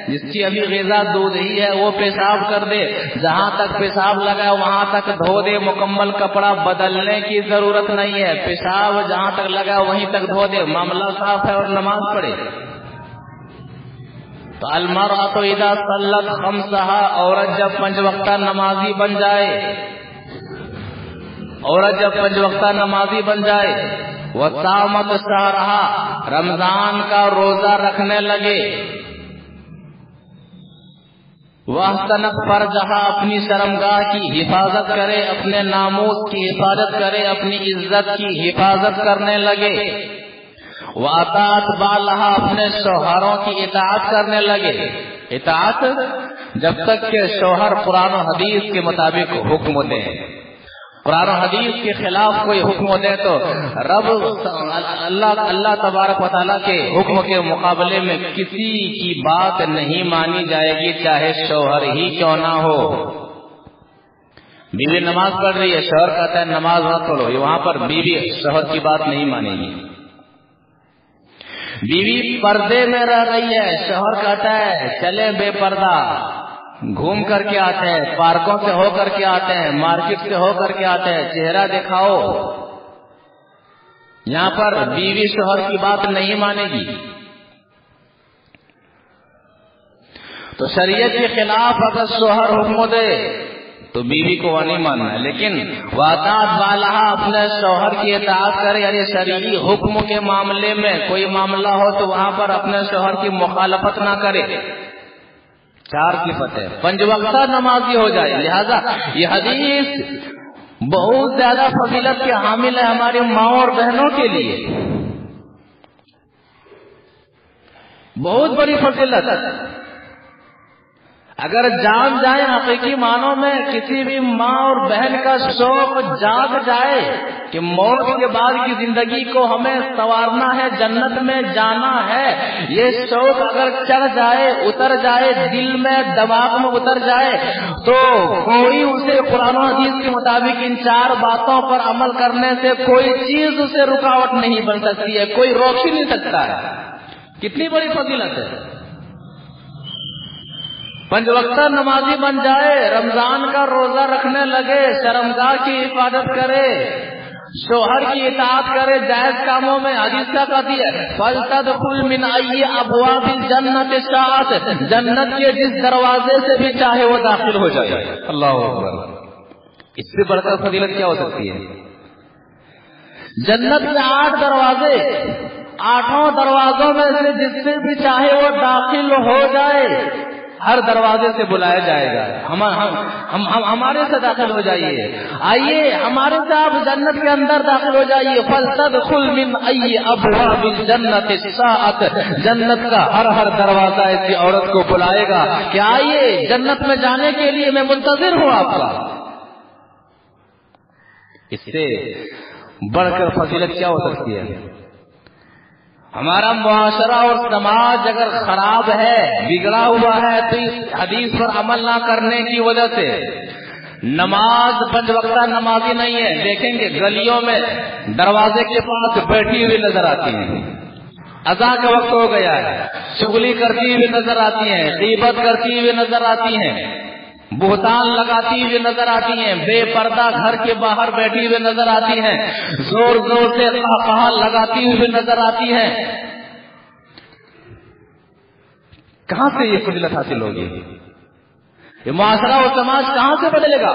جس کی ابھی غذا دودھ ہی ہے، وہ پیشاب کر دے، جہاں تک پیشاب لگا وہاں تک دھو دے، مکمل کپڑا بدلنے کی ضرورت نہیں ہے، پیشاب جہاں تک لگا وہیں تک دھو دے، معاملہ صاف ہے اور نماز پڑھے۔ تو المرأة اذا صلت خمسها، عورت جب 5 وقتہ نمازی بن جائے، عورت جب 5 وقتہ نمازی بن جائے، وصامت شہرها، رمضان کا روزہ رکھنے لگے، واحسنت فرجها، اپنی شرمگاہ کی حفاظت کرے، اپنے ناموس کی حفاظت کرے، اپنی عزت کی حفاظت کرنے لگے، واطاعت بعلها، اپنے شوہروں کی اطاعت کرنے لگے۔ اطاعت جب تک کہ شوہر قرآن و حدیث کے مطابق حکم دے، قرآن و حدیث کے خلاف کوئی حکم دے تو رب اللہ تبارک و تعالیٰ کے حکم کے مقابلے میں کسی کی بات نہیں مانی جائے گی، چاہے شوہر ہی کیوں نہ ہو۔ بیوی نماز پڑھ رہی ہے، شوہر کہتا ہے نماز مت پڑھو، وہاں پر بیوی شوہر کی بات نہیں مانے گی۔ بیوی پردے میں رہ رہی ہے، شوہر کہتا ہے چلے بے پردہ، گھوم کر کے آتے ہیں، پارکوں سے ہو کر کے آتے ہیں، مارکیٹ سے ہو کر کے آتے ہیں، چہرہ دکھاؤ، یہاں پر بیوی شوہر کی بات نہیں مانے گی۔ تو شریعت کے خلاف اگر شوہر حکم دے تو بیوی کو وہ نہیں ماننا ہے، لیکن واطاعت بعلها، اپنے شوہر کی اطاعت کرے، یعنی شرعی حکم کے معاملے میں کوئی معاملہ ہو تو وہاں پر اپنے شوہر کی مخالفت نہ کرے۔ 4 صفتیں، 5 وقتہ نمازی ہو جائے۔ لہذا یہ حدیث بہت زیادہ فضیلت کے حامل ہے ہماری ماؤں اور بہنوں کے لیے، بہت بڑی فضیلت۔ اگر جان جائے حقیقی معنوں میں کسی بھی ماں اور بہن کا شوق جاگ جائے کہ موت کے بعد کی زندگی کو ہمیں سنوارنا ہے، جنت میں جانا ہے، یہ شوق اگر چڑھ جائے، اتر جائے دل میں، دماغ میں اتر جائے، تو کوئی اسے قرآن و حدیث کے مطابق ان 4 باتوں پر عمل کرنے سے کوئی چیز اسے رکاوٹ نہیں بن سکتی ہے، کوئی روک ہی نہیں سکتا ہے۔ کتنی بڑی فضیلت ہے۔ 5 وقتہ نمازی بن جائے، رمضان کا روزہ رکھنے لگے، شرمگاہ کی حفاظت کرے، شوہر کی اطاعت کرے جائز کاموں میں، حدیث کا کہتی ہے فَلْتَدْخُلْ مِنْ أَيِّ أَبْوَابِ الْجَنَّةِ شَاءَتْ، جنت کے جس دروازے سے بھی چاہے وہ داخل ہو جائے۔ اللہ اکبر، اس سے بڑھ کر فضیلت کیا ہو سکتی ہے؟ جنت کے 8 دروازے، 8 دروازوں میں سے جس سے بھی چاہے وہ داخل ہو جائے، ہر دروازے سے بلایا جائے گا، ہمارے سے داخل ہو جائیے، آئیے ہمارے سے آپ جنت کے اندر داخل ہو جائیے۔ فَلْتَدْخُلْ مِنْ أَيِّ أَبْوَابِ الْجَنَّةِ شَاءَتْ، جنت کا ہر دروازہ ایسی عورت کو بلائے گا کہ آئیے جنت میں جانے کے لیے میں منتظر ہوں آپ کا۔ اس سے بڑھ کر فضیلت کیا ہو سکتی ہے؟ ہمارا معاشرہ اور سماج اگر خراب ہے، بگڑا ہوا ہے، تو اس حدیث پر عمل نہ کرنے کی وجہ سے نماز 5 وقتہ نمازی نہیں ہے، دیکھیں گے گلیوں میں دروازے کے پاس بیٹھی ہوئی نظر آتی ہیں، اذان کا وقت ہو گیا ہے، چغلی کرتی ہوئی نظر آتی ہیں، غیبت کرتی ہوئی نظر آتی ہیں، بہتان لگاتی ہوئی نظر آتی ہیں، بے پردہ گھر کے باہر بیٹھی ہوئی نظر آتی ہیں، زور زور سے قہقہا لگاتی ہوئی نظر آتی ہیں۔ کہاں سے یہ فضیلت حاصل ہوگی؟ یہ معاشرہ اور سماج کہاں سے بدلے گا؟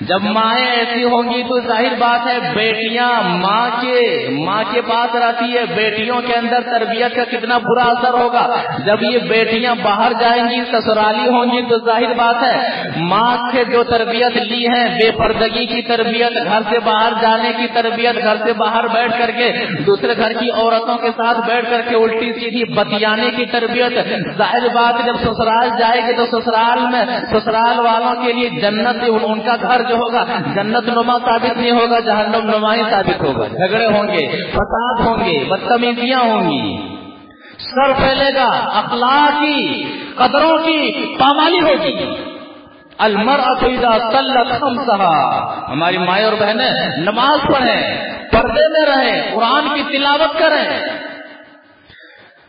جب مائیں ایسی ہوں گی تو ظاہر بات ہے بیٹیاں ماں کے پاس رہتی ہے، بیٹیوں کے اندر تربیت کا کتنا برا اثر ہوگا۔ جب یہ بیٹیاں باہر جائیں گی، سسرالی ہوں گی، تو ظاہر بات ہے ماں سے جو تربیت لی ہے، بے پردگی کی تربیت، گھر سے باہر جانے کی تربیت، گھر سے باہر بیٹھ کر کے دوسرے گھر کی عورتوں کے ساتھ بیٹھ کر کے الٹی سیدھی بتیانے کی تربیت، ظاہر بات جب سسرال جائے گی تو سسرال والوں کے لیے جنت ان کا گھر جو ہوگا جنت نما ثابت نہیں ہوگا، جہنم نما ہی ثابت ہوگا۔ جھگڑے ہوں گے، فساد ہوں گے، بدتمیزیاں ہوں گی، سر پھیلے گا، اخلاقی قدروں کی پامالی ہوگی۔ المرأة اذا صلت خمسها، ہماری مائیں اور بہنیں نماز پڑھیں، پردے میں رہیں، قرآن کی تلاوت کریں،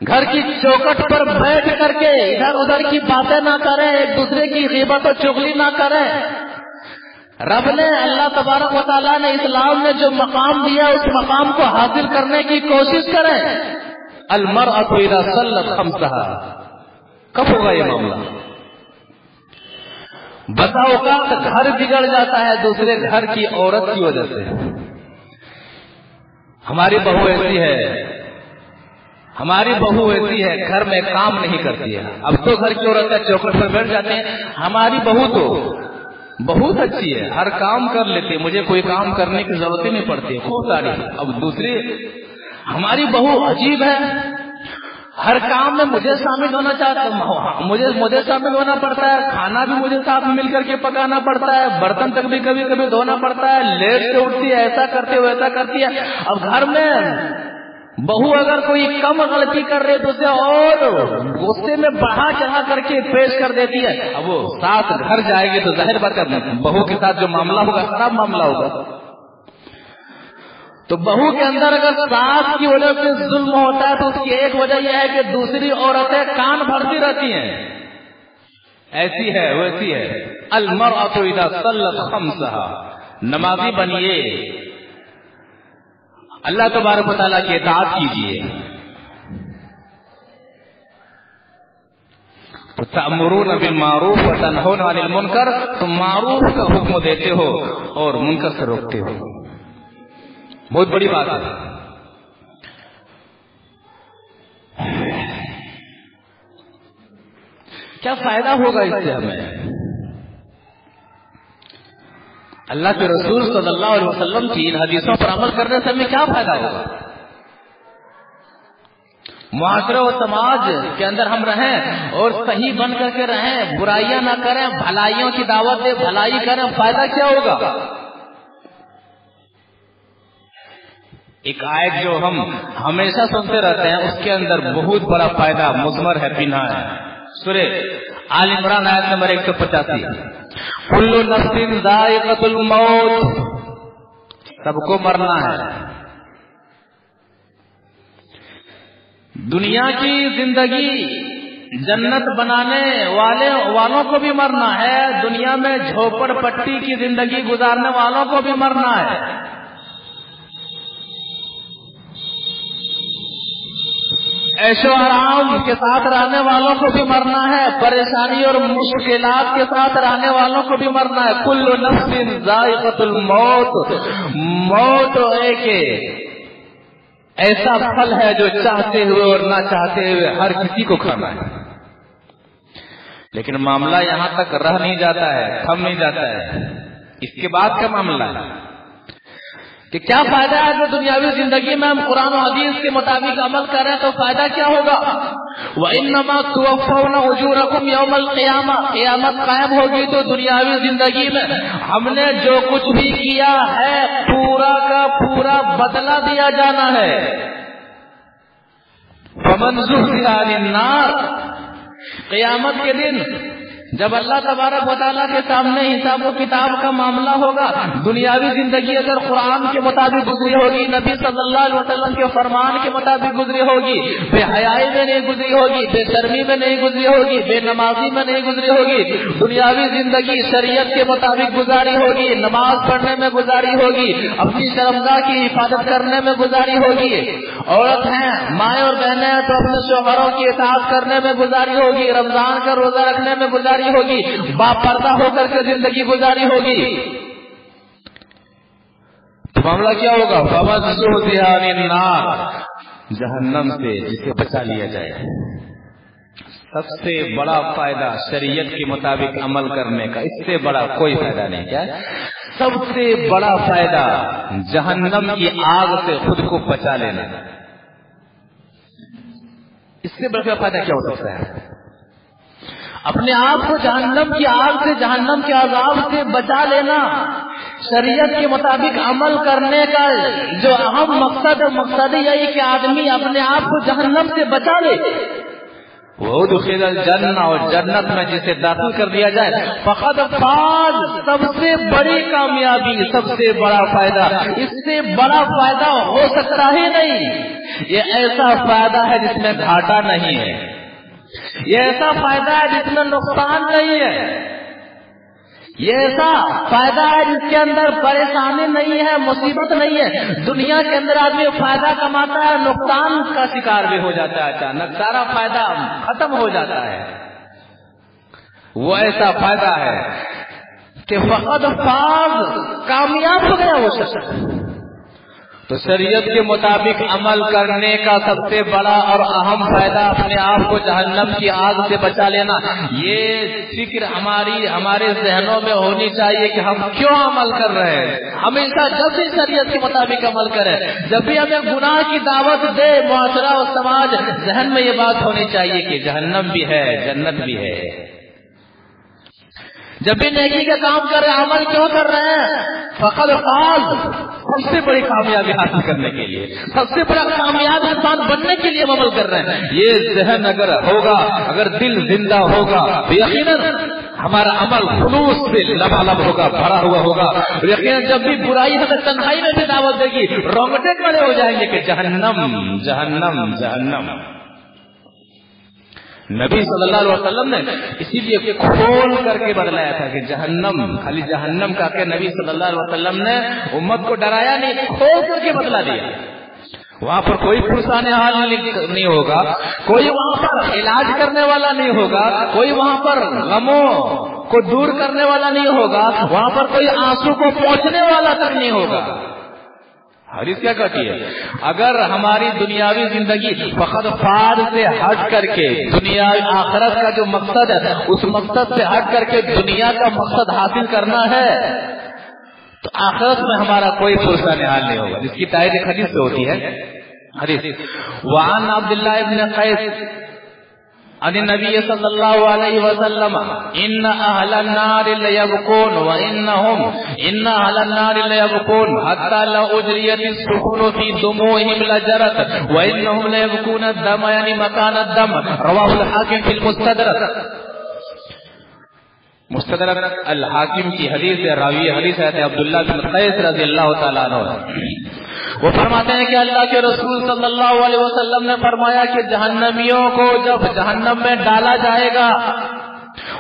گھر کی چوکٹ پر بیٹھ کر کے ادھر ادھر کی باتیں نہ کریں، ایک دوسرے کی غیبت و چغلی نہ کریں۔ رب نے، اللہ تبارک و تعالیٰ نے اسلام نے جو مقام دیا اس مقام کو حاصل کرنے کی کوشش کریں۔ المرأة اذا صلت خمسها، کب ہوگا یہ معاملہ؟ بسا اوقات گھر بگڑ جاتا ہے دوسرے گھر کی عورت کی وجہ سے۔ ہماری بہو ایسی ہے گھر میں کام نہیں کرتی ہے۔ اب تو گھر کی عورتیں چوکٹ پر بیٹھ جاتے ہیں، ہماری بہو تو بہت اچھی ہے، ہر کام کر لیتی ہے، مجھے کوئی کام کرنے کی ضرورت ہی نہیں پڑتی، خوب ساری۔ اب دوسری ہماری بہو عجیب ہے، ہر کام میں مجھے شامل ہونا چاہتا ہے، مجھے شامل ہونا پڑتا ہے، کھانا بھی مجھے ساتھ مل کر کے پکانا پڑتا ہے، برتن تک بھی کبھی کبھی دھونا پڑتا ہے، لیٹ سے اٹھتی ہے، ایسا کرتی ہے ویسا کرتی ہے۔ اب گھر میں بہو اگر کوئی کم غلطی کر رہے تو اسے اور غصے میں بڑھا چڑھا کر کے پیش کر دیتی ہے۔ اب وہ ساتھ گھر جائے گی تو ظاہر بات ہے بہو کے ساتھ جو معاملہ ہوگا خراب معاملہ ہوگا۔ تو بہو کے اندر اگر ساس کی وجہ سے ظلم ہوتا ہے تو اس کی ایک وجہ یہ ہے کہ دوسری عورتیں کان بھرتی رہتی ہیں، ایسی ہے ویسی ہے۔ المرأة اذا صلت خمسها، نمازی بنیے، اللہ تبارک و تعالیٰ کی اطاعت کیجیے۔ تأمرون بالمعروف وتنہون عن المنکر، تم معروف کا حکم دیتے ہو اور منکر سے روکتے ہو، بہت بڑی بات ہے۔ کیا فائدہ ہوگا اس سے ہمیں؟ اللہ کے رسول صلی اللہ علیہ وسلم کی ان حدیثوں پر عمل کرنے سے ہمیں کیا فائدہ ہوگا؟ معاشرے و سماج کے اندر ہم رہیں اور صحیح بن کر کے رہیں، برائیاں نہ کریں، بھلائیوں کی دعوت دیں، بھلائی کریں، فائدہ کیا ہوگا؟ ایک آیت جو ہم ہمیشہ سنتے رہتے ہیں، اس کے اندر بہت بڑا فائدہ مضمر ہے، پنہا ہے۔ سورہ آل عمران آیت نمبر 185، کل نفس ذائقۃ الموت، سب کو مرنا ہے۔ دنیا کی زندگی جنت بنانے والوں کو بھی مرنا ہے، دنیا میں جھوپڑ پٹی کی زندگی گزارنے والوں کو بھی مرنا ہے۔ عیش و آرام کے ساتھ رہنے والوں کو بھی مرنا ہے، پریشانی اور مشکلات کے ساتھ رہنے والوں کو بھی مرنا ہے۔ کل نفس ذائقۃ الموت، موت ایک ایسا پھل ہے جو چاہتے ہوئے اور نہ چاہتے ہوئے ہر کسی کو کھانا ہے۔ لیکن معاملہ یہاں تک رہ نہیں جاتا ہے، تھم نہیں جاتا ہے۔ اس کے بعد کا معاملہ ہے کہ کیا فائدہ ہے جو دنیاوی زندگی میں ہم قرآن و حدیث کے مطابق عمل کر رہے ہیں، تو فائدہ کیا ہوگا؟ وَإِنَّمَا تُوَفَّوْنَ أُجُورَكُمْ يَوْمَ الْقِيَامَةِ، قیامت قائم ہوگی تو دنیاوی زندگی میں ہم نے جو کچھ بھی کیا ہے پورا کا پورا بدلہ دیا جانا ہے۔ فَمَنْ زُحْزِحَ عَنِ النَّارِ، قیامت کے دن جب اللہ تبارک و تعالیٰ کے سامنے حساب و کتاب کا معاملہ ہوگا، دنیاوی زندگی اگر قرآن کے مطابق گزری ہوگی، نبی صلی اللہ علیہ وسلم کے فرمان کے مطابق گزری ہوگی، بے حیائی میں نہیں گزری ہوگی، بے شرمی میں نہیں گزری ہوگی، بے نمازی میں نہیں گزری ہوگی، دنیاوی زندگی شریعت کے مطابق گزاری ہوگی، نماز پڑھنے میں گزاری ہوگی، اپنی شرمگاہ کی حفاظت کرنے میں گزاری ہوگی، عورت ہیں مائیں اور بہنیں ہیں تو اپنے شوہروں کی اطاعت کرنے میں گزاری ہوگی، رمضان کا روزہ رکھنے میں گزاری ہوگی، باپ پردہ ہو کر کے زندگی گزاری ہوگی، تو معاملہ کیا ہوگا؟ فَمَنْ زُحْزِحَ عَنِ النَّارِ، جہنم سے جسے بچا لیا جائے۔ سب سے بڑا فائدہ شریعت کے مطابق عمل کرنے کا، اس سے بڑا کوئی فائدہ نہیں۔ کیا سب سے بڑا فائدہ؟ جہنم کی آگ سے خود کو بچا لینا۔ اس سے بڑا فائدہ کیا ہو سکتا ہے؟ اپنے آپ کو جہنم کی آگ سے، جہنم کے عذاب سے بچا لینا۔ شریعت کے مطابق عمل کرنے کا جو اہم مقصد یہی کہ آدمی اپنے آپ کو جہنم سے بچا لے۔ وَأُدْخِلَ الْجَنَّةَ، اور جنت میں جسے داخل کر دیا جائے، فَقَدْ فَازَ، سب سے بڑی کامیابی، سب سے بڑا فائدہ، اس سے بڑا فائدہ ہو سکتا ہی نہیں۔ یہ ایسا فائدہ ہے جس میں گھاٹا نہیں ہے، یہ ایسا فائدہ ہے جس میں نقصان نہیں ہے، یہ ایسا فائدہ ہے جس کے اندر پریشانی نہیں ہے، مصیبت نہیں ہے۔ دنیا کے اندر آدمی فائدہ کماتا ہے، نقصان کا شکار بھی ہو جاتا ہے، اچانک سارا فائدہ ختم ہو جاتا ہے۔ وہ ایسا فائدہ ہے کہ فقد فاز، کامیاب ہو گیا وہ شخص۔ تو شریعت کے مطابق عمل کرنے کا سب سے بڑا اور اہم فائدہ اپنے آپ کو جہنم کی آگ سے بچا لینا۔ یہ فکر ہمارے ذہنوں میں ہونی چاہیے کہ ہم کیوں عمل کر رہے ہیں۔ ہمیشہ جب بھی شریعت کے مطابق عمل کریں، جب بھی ہمیں گناہ کی دعوت دے معاشرہ اور سماج، ذہن میں یہ بات ہونی چاہیے کہ جہنم بھی ہے، جنت بھی ہے۔ جب بھی نیکی کا کام کر رہے ہیں، عمل کیوں کر رہے ہیں؟ فقد فاز، سب سے بڑی کامیابی حاصل کرنے کے لیے، سب سے بڑا کامیاب انسان بننے کے لیے ہم عمل کر رہے ہیں۔ یہ ذہن اگر ہوگا، اگر دل زندہ ہوگا، تو یقیناً ہمارا عمل خلوص سے لبالب ہوگا، بھرا ہوا ہوگا۔ یقیناً جب بھی برائی ہمیں تنہائی میں بھی دعوت دے گی، رونگٹے کھڑے ہو جائیں گے کہ جہنم جہنم جہنم۔ نبی صلی اللہ علیہ وسلم نے اسی لیے کھول کر کے بدلایا تھا کہ جہنم، خالی جہنم کا کہ نبی صلی اللہ علیہ وسلم نے امت کو ڈرایا نہیں، کھول کر کے بدلا دیا۔ وہاں پر کوئی پرسان حال نہیں ہوگا، کوئی وہاں پر علاج کرنے والا نہیں ہوگا، کوئی وہاں پر غموں کو دور کرنے والا نہیں ہوگا، وہاں پر کوئی آنسو کو پہنچنے والا تک نہیں ہوگا۔ حدیث کیا کہتی ہے؟ اگر ہماری دنیاوی زندگی فقط فاز سے ہٹ کر کے دنیا آخرت کا جو مقصد ہے اس مقصد سے ہٹ کر کے دنیا کا مقصد حاصل کرنا ہے تو آخرت میں ہمارا کوئی پرسان حال نہیں ہوگا، جس کی تائید ایک حدیث سے ہوتی ہے حدیث وعن عبداللہ ابن قیس عن النبی صلی اللہ علیہ وسلم ان اہل النار لیبکون ان اہل النار لیبکون حتی لو اجریت السفن فی دموہم لجرت وانہم لیبکون الدم یعنی مکان الدم رواہ الحاکم فی المستدرک. مستدرک الحاکم کی حدیث ہے، راوی حدیث ہے عبداللہ بن قیس رضی اللہ تعالیٰ عنہ. وہ فرماتے ہیں کہ اللہ کے رسول صلی اللہ علیہ وسلم نے فرمایا کہ جہنمیوں کو جب جہنم میں ڈالا جائے گا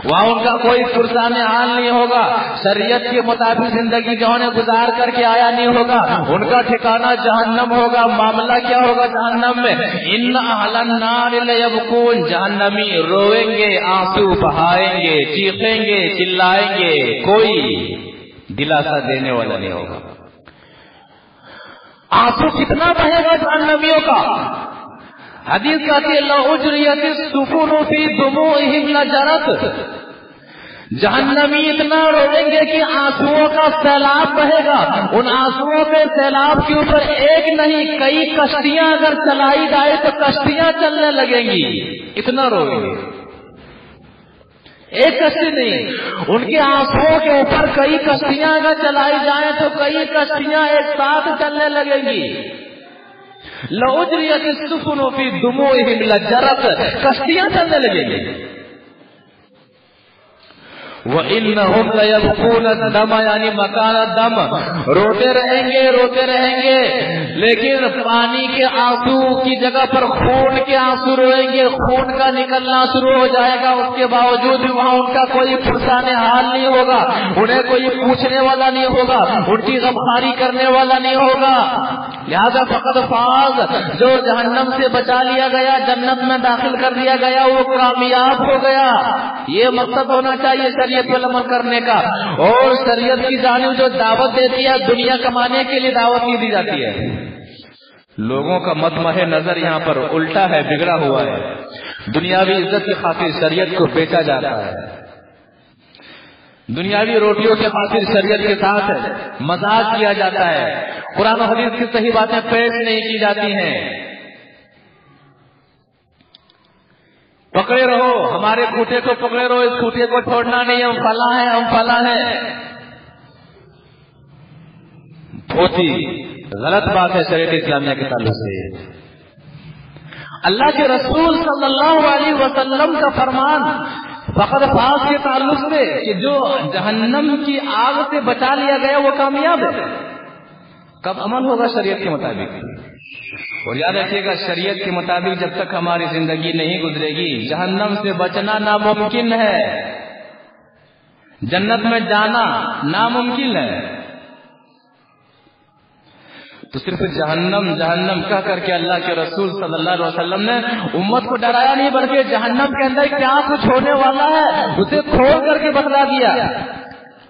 وہاں ان کا کوئی پرسان حال نہیں ہوگا، شریعت کے مطابق زندگی جو انہیں گزار کر کے آیا نہیں ہوگا، ان کا ٹھکانہ جہنم ہوگا. معاملہ کیا ہوگا جہنم میں؟ ان اہل النار لیبکون، جہنمی روئیں گے، آنسو بہائیں گے، چیخیں گے، چلائیں گے، کوئی دلاسا دینے والا نہیں ہوگا. آنسو کتنا بہے گا جہنمیوں کا؟ حدیث کہتی ہے لو اجریت السفن فی دموعہم لجرت، جہنمی اتنا روئیں گے کہ آنسوؤں کا سیلاب بہے گا. ان آنسوؤں کے سیلاب کے اوپر ایک نہیں کئی کشتیاں اگر چلائی جائے تو کشتیاں چلنے لگیں گی، اتنا روئیں گے. ایک کشتی نہیں، ان کے آنسوؤں کے اوپر کئی کشتیاں اگر چلائی جائیں تو کئی کشتیاں ایک ساتھ چلنے لگیں گی. لَأُجْرِيَتِ السُّفُنُ فِي دُمُوعِهِمْ لَجَرَتْ، کشتیاں چلنے لگیں گی. وَإِنَّهُمْ لَيَبْكُونَ الدَّمَ یعنی مکان الدم، روتے رہیں گے لیکن پانی کے آنسو کی جگہ پر خون کے آنسو روئیں گے، خون کا نکلنا شروع ہو جائے گا. اس کے باوجود بھی وہاں ان کا کوئی پرسان حال نہیں ہوگا، انہیں کوئی پوچھنے والا نہیں ہوگا، ان کی غمخواری کرنے والا نہیں ہوگا. لہذا فقط فاز، جو جہنم سے بچا لیا گیا، جنت میں داخل کر دیا گیا، وہ کامیاب ہو گیا. یہ مقصد ہونا چاہیے شریعت پر عمل کرنے کا. اور شریعت کی جانب جو دعوت دیتی ہے دنیا کمانے کے لیے دعوت نہیں دی جاتی ہے. لوگوں کا مطمح نظر یہاں پر الٹا ہے، بگڑا ہوا ہے. دنیاوی عزت کی خاطر شریعت کو بیچا جاتا ہے، دنیاوی روٹیوں کے خاطر شریعت کے ساتھ مذاق کیا جاتا ہے، قرآن و حدیث کی صحیح باتیں پیش نہیں کی جاتی ہیں. پکڑے رہو، ہمارے کھوٹے کو پکڑے رہو، اس کھوٹے کو چھوڑنا نہیں، ہم فلاں ہیں. بہت ہی غلط بات ہے شریعت اسلامیہ کے تعلق سے. اللہ کے رسول صلی اللہ علیہ وسلم کا فرمان فقط فاز کے تعلق سے کہ جو جہنم کی آگ سے بچا لیا گیا وہ کامیاب ہے. کب عمل ہوگا شریعت کے مطابق؟ اور یاد رکھیے گا شریعت کے مطابق جب تک ہماری زندگی نہیں گزرے گی جہنم سے بچنا ناممکن ہے، جنت میں جانا ناممکن ہے. تو صرف جہنم کہہ کر کے اللہ کے رسول صلی اللہ علیہ وسلم نے امت کو ڈرایا نہیں، بلکہ جہنم کے اندر کیا کچھ ہونے والا ہے اسے کھول کر کے بتلا دیا.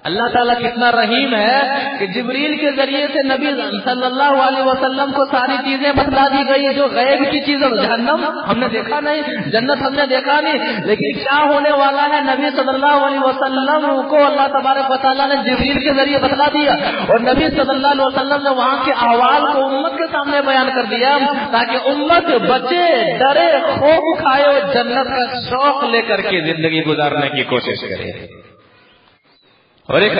اللہ تعالیٰ کتنا رحیم ہے کہ جبریل کے ذریعے سے نبی صلی اللہ علیہ وسلم کو ساری چیزیں بتلا دی گئی جو غیب کی چیزیں. جہنم ہم نے دیکھا نہیں، جنت ہم نے دیکھا نہیں، لیکن کیا ہونے والا ہے نبی صلی اللہ علیہ وسلم کو اللہ تبارک و تعالیٰ نے جبریل کے ذریعے بتلا دیا. اور نبی صلی اللہ علیہ وسلم نے وہاں کے احوال کو امت کے سامنے بیان کر دیا تاکہ امت بچے، ڈرے، خوف کھائے اور جنت کا شوق لے کر کے زندگی گزارنے کی کوشش کرے. اور ایک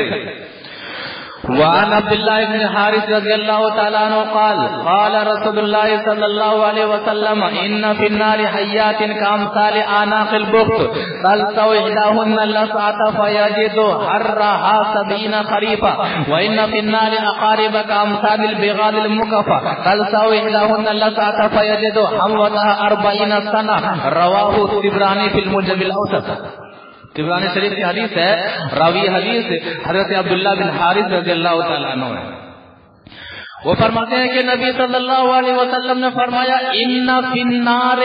وعن عبداللہ بن حارث رضی اللہ تعالیٰ عنہ قال رسول اللہ صلی اللہ علیہ وسلم ان فی النار حیات کامثال اعناق البخت تلطو احداہن لسعۃ فیجد حرھا 70 خریفا وان فی النار اقارب کامثال البغال المکفى تلطو احداہن لسعۃ فیجد حموتها 40 سنہ. رواہ الطبرانی فی المعجم الاوسط. طبرانی شریف کی حدیث ہے، راوی حدیث حضرت عبداللہ بن حارث رضی اللہ تعالیٰ عنہ ہے. وہ فرماتے ہیں کہ نبی صلی اللہ علیہ وسلم نے فرمایا ان فی النار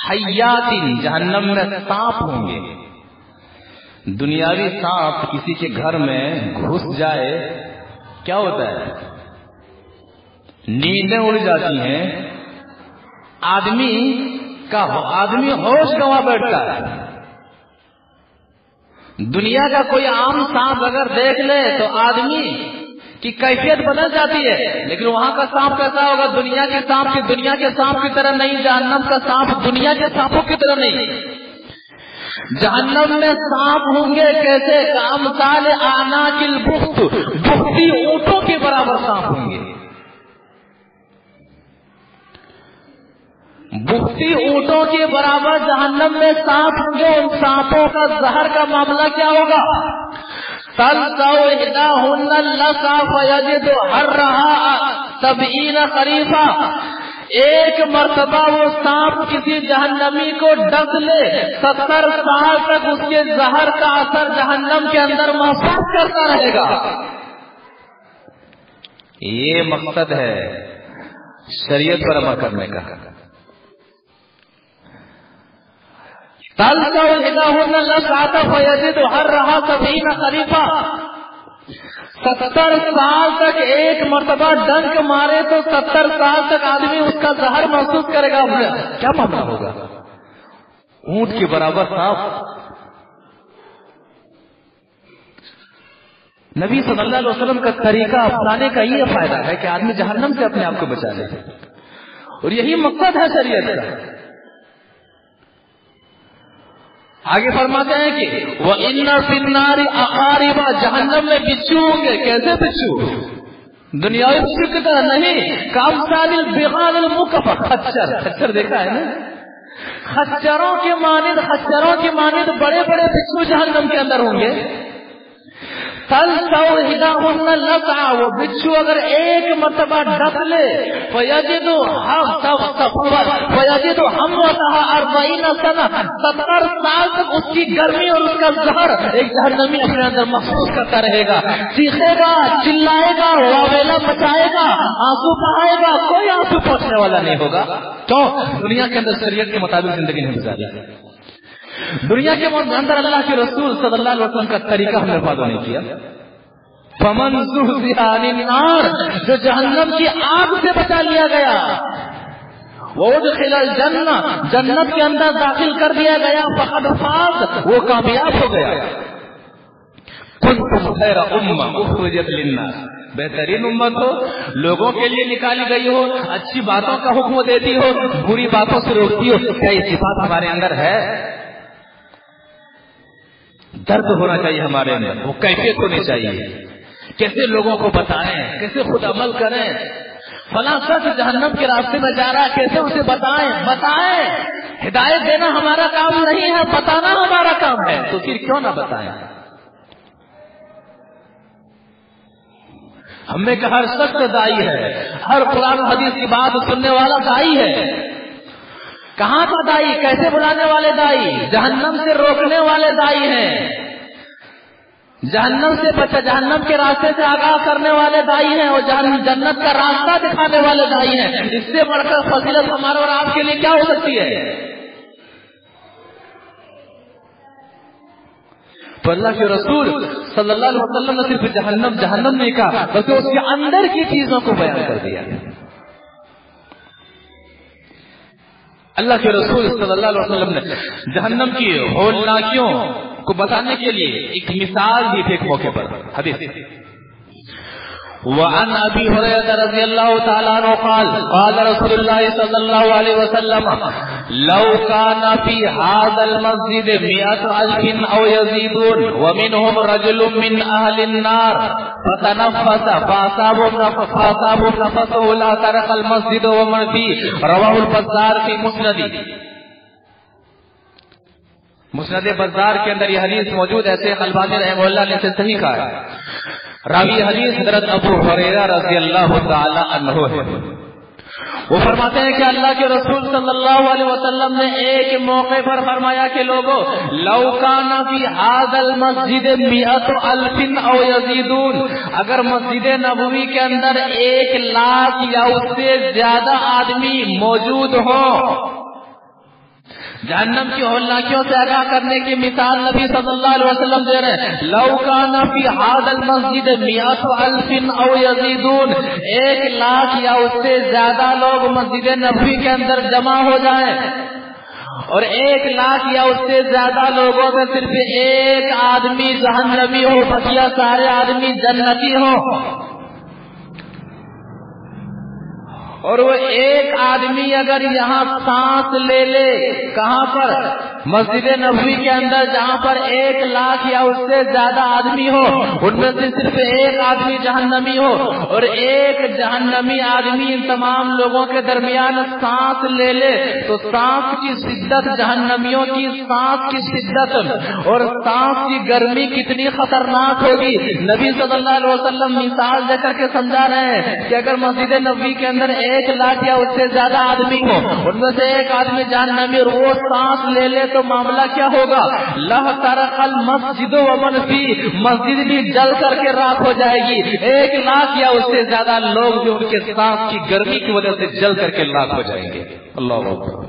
حیات، جہنم میں سانپ ہوں گے. دنیاوی سانپ کسی کے گھر میں گھس جائے کیا ہوتا ہے؟ نیندیں اڑ جاتی ہیں، آدمی ہوش گنوا بیٹھتا ہے. دنیا کا کوئی عام سانپ اگر دیکھ لے تو آدمی کی کیفیت بدل جاتی ہے، لیکن وہاں کا سانپ کیسا ہوگا؟ دنیا کے سانپ کی طرح نہیں، جہنم کا سانپ دنیا کے سانپوں کی طرح نہیں۔ جہنم میں سانپ ہوں گے کیسے؟ کامثال اعناق البخت، بختی اونٹوں کے برابر سانپ ہوں گے۔ بختی اونٹوں کے برابر جہنم میں سانپ ہوں گے۔ ان سانپوں کا زہر کا معاملہ کیا ہوگا؟ تلقوا احداهن اللقا فيجد حرها 70 خریفا، ایک مرتبہ وہ سانپ کسی جہنمی کو ڈس لے، 70 سال تک اس کے زہر کا اثر جہنم کے اندر محسوس کرتا رہے گا۔ یہ مقصد ہے شریعت پر عمل کرنے کا۔ تلقوا احداهن اللقا فيجد حرها 70 خریفا، 70 سال تک ایک مرتبہ ڈنک مارے تو 70 سال تک آدمی اس کا زہر محسوس کرے گا۔ کیا معاملہ ہوگا؟ اونٹ کے برابر سانپ۔ نبی صلی اللہ علیہ وسلم کا طریقہ اپنانے کا یہ فائدہ ہے کہ آدمی جہنم سے اپنے آپ کو بچا لے، اور یہی مقصد ہے شریعت کا۔ آگے فرماتے ہیں کہ وَإِنَّ فِي النَّارِ أَقَارِبَ، جہنم میں بچھو ہوں گے۔ کیسے بچھو؟ دنیاوی بچھو کی طرح نہیں، کامثال البغال المکفف، خچر دیکھا ہے نا؟ خچروں کے مانند بڑے بڑے بچھو جہنم کے اندر ہوں گے۔ تلقوا احداهن اللقا، وہ بچھو اگر ایک مرتبہ ڈس لے، فیجد حموتها 40 سنہ، 70 سال تک اس کی گرمی اور اس کا زہر ایک جہنمی اپنے اندر محسوس کرتا رہے گا۔ چیخے گا، چلائے گا، واویلا مچائے گا، آنسو بہائے گا، کوئی آنسو پہنچنے والا نہیں ہوگا۔ کیوں؟ دنیا کے اندر شریعت کے مطابق زندگی نہیں گزاری، دنیا کے اندر اللہ کے رسول صلی اللہ علیہ وسلم کا طریقہ ہم نے فالو نہیں کیا۔ فمن زحزح عن النار، جو جہنم کی آگ سے بچا لیا گیا، وادخل الجنہ، جنت کے اندر داخل کر دیا گیا، فقد فاز، وہ کامیاب ہو گیا۔ کنتم خیر امہ اخرجت للناس، بہترین امت ہو، لوگوں کے لیے نکالی گئی ہو، اچھی باتوں کا حکم دیتی ہو، بری باتوں سے روکتی ہو۔ کیا یہ صفات ہمارے اندر ہے؟ درد ہونا چاہیے ہمارے اندر، وہ کیفیت ہونی چاہیے، کیسے لوگوں کو بتائیں، کیسے خود عمل کریں۔ فلاں شخص جہنم کے راستے میں جا رہا ہے، کیسے اسے بتائیں۔ ہدایت دینا ہمارا کام نہیں ہے، بتانا ہمارا کام ہے، تو پھر کیوں نہ بتائیں؟ ہم نے کہا ہر شخص دائی ہے، ہر قرآن حدیث کی بات سننے والا دائی ہے۔ کہاں کا دائی؟ کیسے بلانے والے دائی؟ جہنم سے روکنے والے دائی ہیں، جہنم سے جہنم کے راستے سے آگاہ کرنے والے دائی ہیں، اور جنت کا راستہ دکھانے والے دائی ہیں۔ اس سے بڑھ کر فضیلت ہمارے اور آپ کے لیے کیا ہو سکتی ہے؟ تو اللہ کے رسول صلی اللہ علیہ وسلم نے صرف جہنم نہیں کہا، بلکہ اس کے اندر کی چیزوں کو بیان کر دیا۔ اللہ کے رسول صلی اللہ علیہ وسلم نے جہنم کی ہولناکیوں کو بتانے کے لیے ایک مثال دی تھی ایک موقع پر۔ حدیث وعن ابي هريره رضي الله تعالى عنه قال قال رسول الله صلى الله عليه وسلم لو كان في هذا المسجد 100,000 او يزيدون ومنهم رجل من اهل النار فتنفس فاصابه نفسه لا ترك المسجد ومن فيه، رواه البزار في مسند بزار کے اندر یہ حدیث موجود ہے۔ شیخ البانی رحمہ اللہ نے اسے صحیح کہا ہے۔ راوی حدیث حضرت ابو ہریرہ رضی اللہ تعالی عنہ ہے۔ وہ فرماتے ہیں کہ اللہ کے رسول صلی اللہ علیہ وسلم نے ایک موقع پر فرمایا کہ لوگوں، لو کان فی ھذا المسجد 100,000 او یزیدون، اگر مسجد نبوی کے اندر 1,00,000 یا اس سے زیادہ آدمی موجود ہوں، جہنم کی ہولناکیوں سے آگاہ کرنے کی مثال نبی صلی اللہ علیہ وسلم دے رہے ہیں۔ لو کان فی ھذا المسجد 100,000 او یزیدون، 1,00,000 یا اس سے زیادہ لوگ مسجد نبوی کے اندر جمع ہو جائیں، اور 1,00,000 یا اس سے زیادہ لوگوں میں صرف ایک آدمی جہنمی ہو، بقیہ سارے آدمی جنتی ہو، اور وہ ایک آدمی اگر یہاں سانس لے لے، کہاں پر؟ مسجد نبوی کے اندر، جہاں پر 1 لاکھ یا اس سے زیادہ آدمی ہو، ان میں سے صرف ایک آدمی جہنمی ہو، اور ایک جہنمی آدمی ان تمام لوگوں کے درمیان سانس لے لے، تو سانس کی شدت، جہنمیوں کی سانس کی شدت اور سانس کی گرمی کتنی خطرناک ہوگی۔ نبی صلی اللہ علیہ وسلم مثال دے کر کے سمجھا رہے ہیں کہ اگر مسجد نبوی کے اندر 1 لاکھ یا اس سے زیادہ آدمی ہو، ان میں سے ایک آدمی جہنمی اور وہ سانس لے لے تو معاملہ کیا ہوگا؟ لَاحْتَرَقَ الْمَسْجِدُ وَمَنْ فِيهِ، مسجد بھی جل کر کے راکھ ہو جائے گی۔ 1 لاکھ یا اس سے زیادہ لوگ جو ان کے سانس کی گرمی کی وجہ سے جل کر کے راکھ ہو جائیں گے۔ اللہ اکبر۔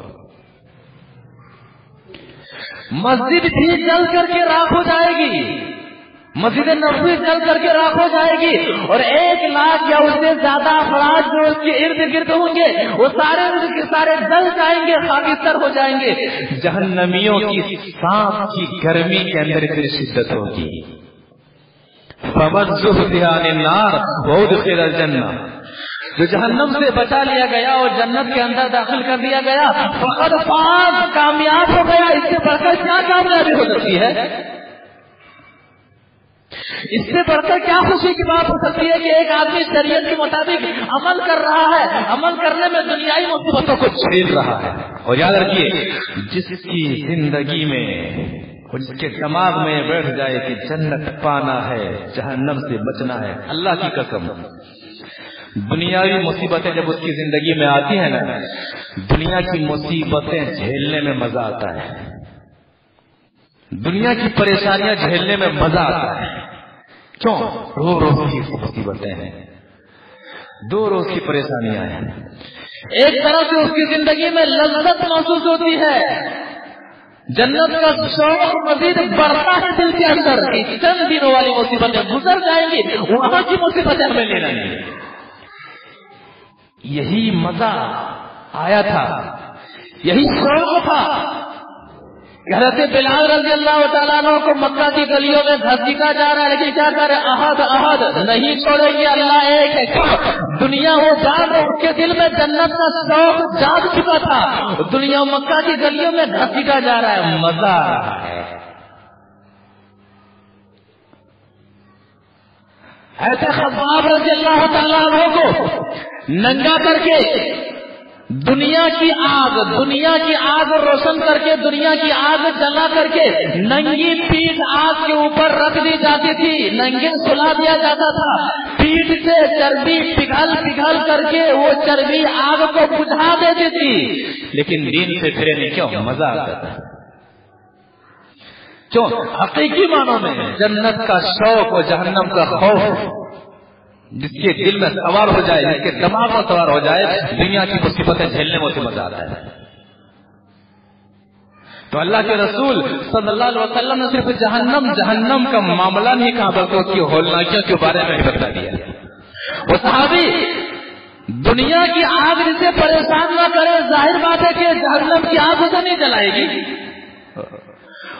مسجد بھی جل کر کے راکھ ہو جائے گی، مسجد نبوی جل کر کے راکھ ہو جائے گی، اور 1 لاکھ یا اس سے زیادہ افراد جو اس کے ارد گرد ہوں گے وہ سارے جل جائیں گے، خاکستر ہو جائیں گے۔ جہنمیوں کی سانس کی گرمی کے اندر اتنی شدت ہوگی۔ فَمَنْ زُحْزِحَ عَنِ النَّارِ وَأُدْخِلَ الْجَنَّةَ، جو جہنم سے بچا لیا گیا اور جنت کے اندر داخل کر دیا گیا، فقد فاز، کامیاب ہو گیا۔ اس سے بڑھ کر کیا کامیابی ہو سکتی ہے؟ اس سے بڑھ کر کیا خوشی کی بات ہو سکتی ہے کہ ایک آدمی شریعت کے مطابق عمل کر رہا ہے، عمل کرنے میں دنیائی مصیبتوں کو چھیل رہا ہے۔ اور یاد رکھیے، جس کی زندگی میں اور جس کے دماغ میں بیٹھ جائے کہ جنت پانا ہے، جہنم سے بچنا ہے، اللہ کی قسم، دنیاوی مصیبتیں جب اس کی زندگی میں آتی ہیں نا، دنیا کی مصیبتیں جھیلنے میں مزہ آتا ہے، دنیا کی پریشانیاں جھیلنے میں مزہ آتا ہے۔ کیوں؟ روز کی مصیبتیں ہیں، 2 روز کی پریشانیاں ہیں، ایک طرف سے اس کی زندگی میں لذت محسوس ہوتی ہے، جنت کا شوق مزید بڑھتا ہے دل کے اندر، چند دنوں والی مصیبتیں گزر جائیں گی، وہاں کی مصیبتیں ہمیں لینا نہیں۔ یہی مزہ آیا تھا، یہی شوق تھا۔ حضرت بلال رضی اللہ تعالیٰ عنہ کو مکہ کی گلیوں میں گھسیٹا جا رہا ہے، لیکن کیا کرے؟ احد احد، نہیں چھوڑیں گے، اللہ ایک ہے۔ دنیا وہ جان، اس کے دل میں جنت کا شوق جاگ چکا تھا، دنیا مکہ کی گلیوں میں گھسیٹا جا رہا ہے، مزہ آ رہا ہے۔ ایسے خباب رضی اللہ تعالیٰ عنہ کو ننگا کر کے دنیا کی آگ روشن کر کے، دنیا کی آگ جلا کر کے ننگی پیٹھ آگ کے اوپر رکھ دی جاتی تھی، ننگے سلا دیا جاتا تھا، پیٹھ سے چربی پگھل کر کے وہ چربی آگ کو بجھا دیتی تھی، لیکن دین سے پھرے نہیں، کیوں؟ مزہ آتا تھا۔ کیوں؟ حقیقی معنوں میں جنت کا شوق اور جہنم کا خوف جس کے دل میں سوار ہو جائے، جس کے دماغ میں سوار ہو جائے، دنیا کی مصیبتیں جھیلنے میں اسے مزہ آتا ہے۔ تو اللہ کے رسول صلی اللہ علیہ وسلم نے صرف جہنم کا معاملہ نہیں کہا، بلکہ اس کی ہولناکیوں کے بارے میں بتا دیا۔ وہ صحابی دنیا کی آگ جسے پریشان نہ کرے، ظاہر بات ہے کہ جہنم کی آگ اسے نہیں جلائے گی،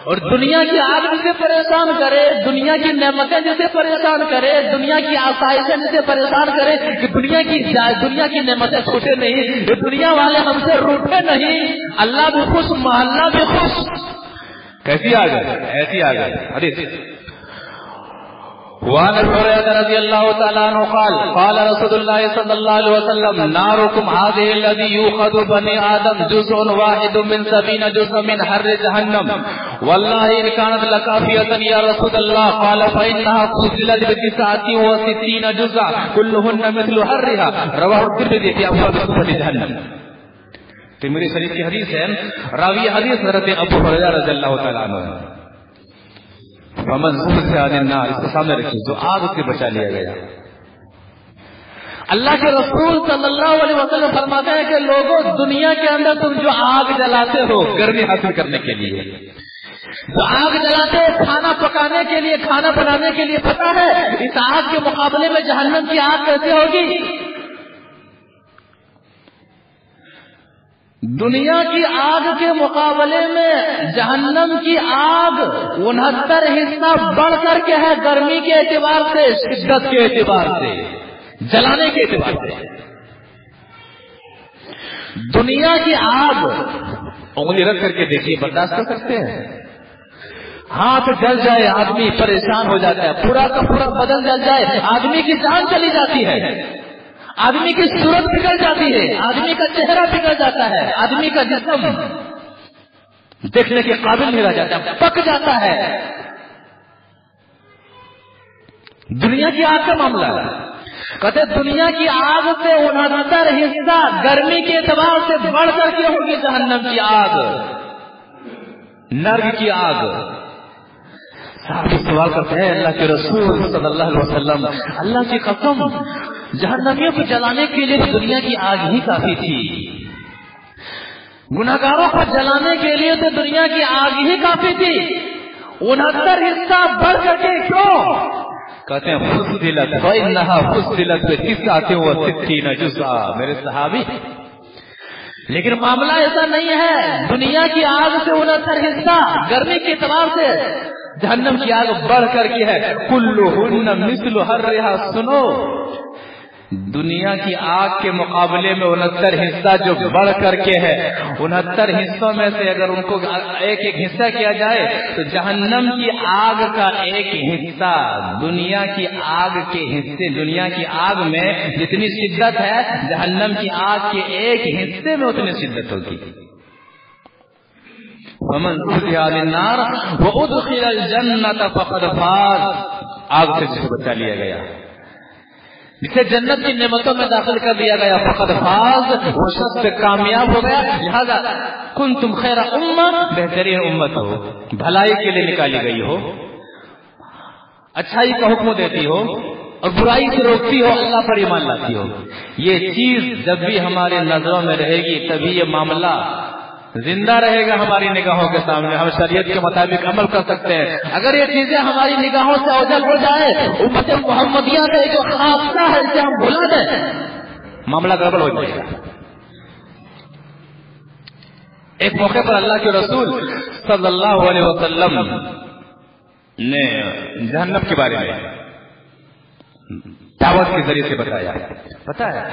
اور دنیا کی آگ جسے پریشان کرے، دنیا کی نعمتیں جسے پریشان کرے، دنیا کی آسائشیں جسے پریشان کرے کہ دنیا کی نعمتیں چھوٹے نہیں، یہ دنیا والے ہم سے روٹے نہیں، اللہ بھی خوش، محلہ بھی خوش۔ کیسی آگ ہے؟ ایسی آگ ہے۔ حدیث وعن هريرة رضي الله تعالى عنه قال رسول الله صلى الله عليه وسلم ناركم هذه الذي يوقد بني آدم جزء واحد من 70 جزء من حر جهنم والله إن كانت لكافية يا رسول الله قال فإنها فصلت ب69 جزء كلهن مثل حرها رواه الترمذي في أبواب صفة جهنم۔ ترمذی شریف کی حدیث ہے، راوی حدیث حضرت ابو ہریرہ رضی اللہ تعالیٰ عنہ۔ اس کو سامنے رکھیے، جو آگ سے بچا لیا گیا۔ اللہ کے رسول صلی اللہ علیہ وسلم فرماتے ہیں کہ لوگوں، دنیا کے اندر تم جو آگ جلاتے ہو گرمی حاصل کرنے کے لیے، جو آگ جلاتے ہو کھانا پکانے کے لیے، کھانا بنانے کے لیے، پتہ ہے اس آگ کے مقابلے میں جہنم کی آگ کیسے ہوگی؟ دنیا کی آگ کے مقابلے میں جہنم کی آگ 69 حصہ بڑھ کر کے ہے، گرمی کے اعتبار سے، شدت کے اعتبار سے، جلانے کے اعتبار سے۔ دنیا کی آگ انگلی رکھ کر کے دیکھیے، برداشت کر سکتے ہیں؟ ہاتھ جل جائے آدمی پریشان ہو جاتا ہے، پورا کا پورا بدن جل جائے آدمی کی جان چلی جاتی ہے، آدمی کی صورت بگڑ جاتی ہے، آدمی کا چہرہ بگڑ جاتا ہے، آدمی کا جسم دیکھنے کے قابل نہیں رہ جاتا، پک جاتا ہے۔ دنیا کی آگ کا معاملہ ہے، کہتے دنیا کی آگ سے 69 حصہ گرمی کے اعتبار سے بڑھ کر کے ہوگی جہنم کی آگ، نرک کی آگ۔ صحابی سوال کرتے ہیں اللہ کے رسول صلی اللہ علیہ وسلم، اللہ کی قسم جہنمیوں کو جلانے کے لیے دنیا کی آگ ہی کافی تھی، گناہگاروں کو جلانے کے لیے تو دنیا کی آگ ہی کافی تھی، 69 حصہ بڑھ کر کے کیوں؟ کہتے ہیں فصلت فإنها فصلت ب69 و60 جزءا، میرے صحابی لیکن معاملہ ایسا نہیں ہے، دنیا کی آگ سے 69 حصہ گرمی کے اعتبار سے جہنم کی آگ بڑھ کر کے ہے، کلہن مثل حرھا، سنو دنیا کی آگ کے مقابلے میں 69 حصہ جو بڑھ کر کے ہے، 69 حصوں میں سے اگر ان کو ایک ایک حصہ کیا جائے تو جہنم کی آگ کا ایک حصہ دنیا کی آگ کے حصے، دنیا کی آگ میں جتنی شدت ہے جہنم کی آگ کے ایک حصے میں اتنی شدت ہوگی۔ ومن زحزح عن النار وادخل الجنة فقد فاز، آگ سے جسے بچا لیا گیا، جسے جنت کی نعمتوں میں داخل کر دیا گیا، فقد فاز، وہ شخص کامیاب ہو گیا۔ لہذا کنتم خیر امہ، بہترین امت ہو، بھلائی کے لیے نکالی گئی ہو، اچھائی کا حکم دیتی ہو اور برائی سے روکتی ہو، اللہ پر ایمان لاتی ہو۔ یہ چیز جب بھی ہمارے نظروں میں رہے گی تبھی یہ معاملہ زندہ رہے گا ہماری نگاہوں کے سامنے، ہم شریعت کے مطابق عمل کر سکتے ہیں۔ اگر یہ چیزیں ہماری نگاہوں سے اوجھل ہو جائے، امت محمدیہ کا جو خاصہ ہے اسے ہم بھلا دیں، معاملہ گڑبڑ ہو جائے گا۔ ایک موقع پر اللہ کے رسول صلی اللہ علیہ وسلم نے جہنم کے بارے میں دعوت کے ذریعے سے بتایا، پتہ ہے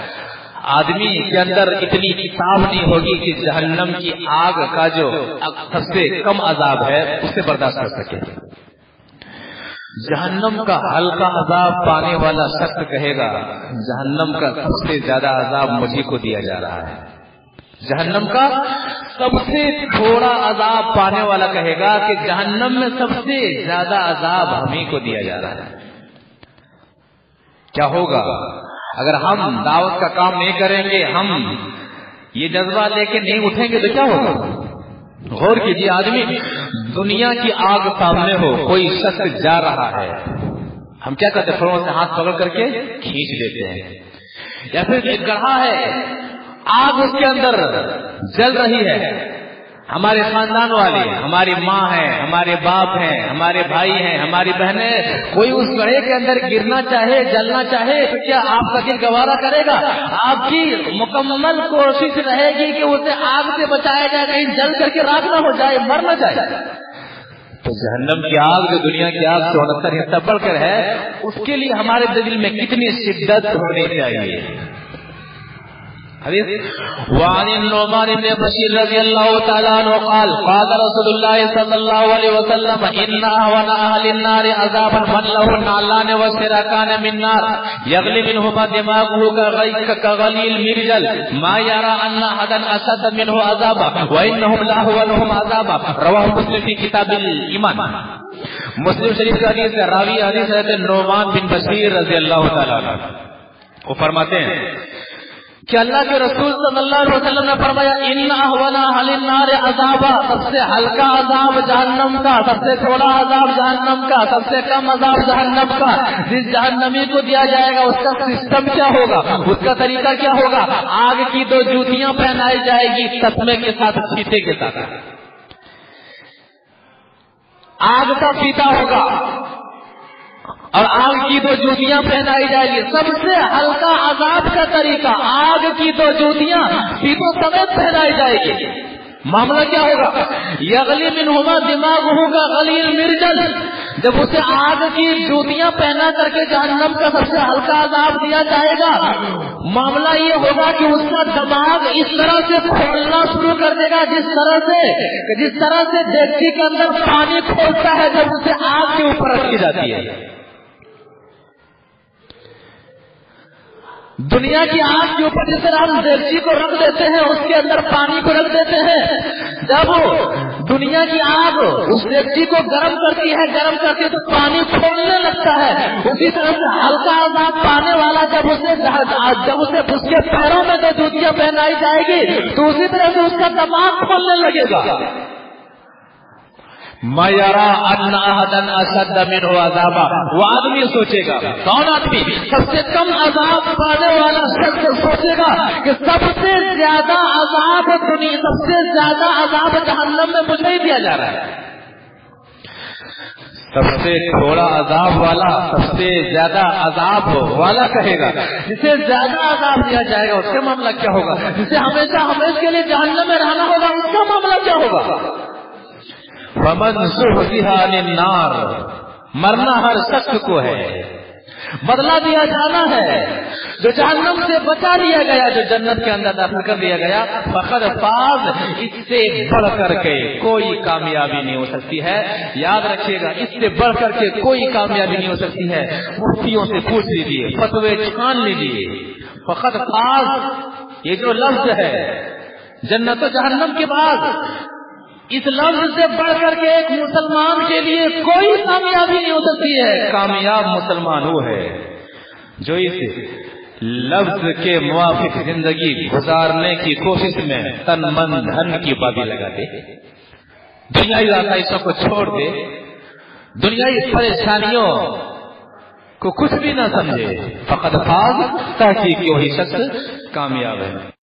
آدمی کے اندر اتنی کتاب نہیں ہوگی کہ جہنم کی آگ کا جو سب سے کم عذاب ہے اسے برداشت کر سکے۔ جہنم کا ہلکا عذاب پانے والا شخص کہے گا جہنم کا سب سے زیادہ عذاب مجھے کو دیا جا رہا ہے، جہنم کا سب سے تھوڑا عذاب پانے والا کہے گا کہ جہنم میں سب سے زیادہ عذاب ہمیں کو دیا جا رہا ہے۔ کیا ہوگا اگر ہم دعوت کا کام نہیں کریں گے، ہم یہ جذبہ لے کے نہیں اٹھیں گے تو کیا ہوگا؟ غور کیجیے، آدمی دنیا کی آگ سامنے ہو، کوئی شخص جا رہا ہے، ہم کیا کرتے ہیں؟ فوراً سے ہاتھ پکڑ کر کے کھینچ لیتے ہیں، یا پھر ایک گڑھا ہے آگ اس کے اندر جل رہی ہے، ہمارے خاندان والے، ہماری ماں ہیں، ہمارے باپ ہیں، ہمارے بھائی ہیں، ہماری بہنیں، کوئی اس گڑھے کے اندر گرنا چاہے، جلنا چاہے تو کیا آپ کا دل گوارا کرے گا؟ آپ کی مکمل کوشش رہے گی کہ اسے آگ سے بچایا جائے، کہیں جل کر کے راکھ نہ ہو جائے، مر نہ جائے۔ تو جہنم کی آگ جو دنیا کی آگ سے 69 حصہ بڑھ کر ہے، اس کے لیے ہمارے دل میں کتنی شدت ہونی چاہیے۔ وعن النعمان بن بشیر رضی اللہ تعالیٰ عنہ قال قال رسول اللہ صلی اللہ علیہ وسلم ان اهون اهل النار عذابا من له نعلان وشراكان من نار يغلي منهما دماغه كغلي المرجل ما يرى ان احدا اشد منه عذابا وانهم لاهونهم عذابا رواه مسلم في كتاب الايمان۔ مسلم شریف کا حدیث ہے، راوی حدیث ہے نعمان بن بشیر رضی اللہ تعالیٰ عنہ، وہ فرماتے ہیں کہ اللہ کے رسول صلی اللہ علیہ وسلم نے فرمایا ان اهون اهل النار عذابا، سب سے ہلکا عذاب جہنم کا، سب سے تھوڑا عذاب جہنم کا، سب سے کم عذاب جہنم کا جس جہنمی کو دیا جائے گا اس کا سسٹم کیا ہوگا، اس کا طریقہ کیا ہوگا؟ آگ کی 2 جوتیاں پہنائی جائے گی تسمے کے ساتھ، فیتے کے ساتھ، آگ کا فیتا ہوگا اور آگ کی 2 جوتیاں پہنائی جائے گی۔ سب سے ہلکا عذاب کا طریقہ آگ کی 2 جوتیاں فیتوں سمیت پہنائی جائے گی۔ معاملہ کیا ہوگا؟ یغلی منہما دماغہ کا غلی المرجل، جب اسے آگ کی جوتیاں پہنا کر کے جہنم کا سب سے ہلکا عذاب دیا جائے گا، معاملہ یہ ہوگا کہ اس کا دماغ اس طرح سے کھولنا شروع کر دے گا جس طرح سے دیگچی کے اندر پانی کھولتا ہے جب اسے آگ کے اوپر رکھی جاتی ہے۔ دنیا کی آگ کے اوپر جس طرح ہم دیگچی کو رکھ دیتے ہیں، اس کے اندر پانی کو رکھ دیتے ہیں، جب دنیا کی آگ اس دیگچی کو گرم کرتی ہے تو پانی کھولنے لگتا ہے، اسی طرح سے ہلکا عذاب پانے والا جب اسے اس کے پیروں میں جو جوتیاں پہنائی جائے گی تو اسی طرح سے اس کا دماغ کھولنے لگے گا۔ ما یرا ان احدن اشد منہ عذابا، وہ آدمی سوچے گا، کون آدمی؟ سب سے کم عذاب پانے والا شخص سوچے گا کہ سب سے زیادہ عذاب جہنم میں مجھے ہی دیا جا رہا ہے۔ سب سے تھوڑا عذاب والا سب سے زیادہ عذاب والا کہے گا، جسے زیادہ عذاب دیا جائے گا اس کا معاملہ کیا ہوگا؟ جسے ہمیشہ کے لیے جہنم میں رہنا ہوگا اس کا معاملہ کیا ہوگا؟ فمن زحزح عن النار، مرنا ہر شخص کو ہے، بدلہ دیا جانا ہے۔ جو جہنم سے بچا لیا گیا، جو جنت کے اندر داخل کر دیا گیا، فقد فاز، اس سے بڑھ کر کے کوئی کامیابی نہیں ہو سکتی ہے۔ یاد رکھیے گا، اس سے بڑھ کر کے کوئی کامیابی نہیں ہو سکتی ہے۔ مفتیوں سے پوچھ لیجیے، فتوے چھان لیجیے، فقد فاز یہ جو لفظ ہے جنت و جہنم کے بعد، اس لفظ سے بڑھ کر کے ایک مسلمان کے لیے کوئی کامیابی نہیں ہو سکتی ہے۔ کامیاب مسلمان وہ ہے جو اس لفظ کے موافق زندگی گزارنے کی کوشش میں تن من دھن کی پابندی لگا دے، دنیائی آسائشوں کو چھوڑ دے، دنیائی پریشانیوں کو کچھ بھی نہ سمجھے۔ فقط فاز، تحقیق وہی شخص کامیاب ہے۔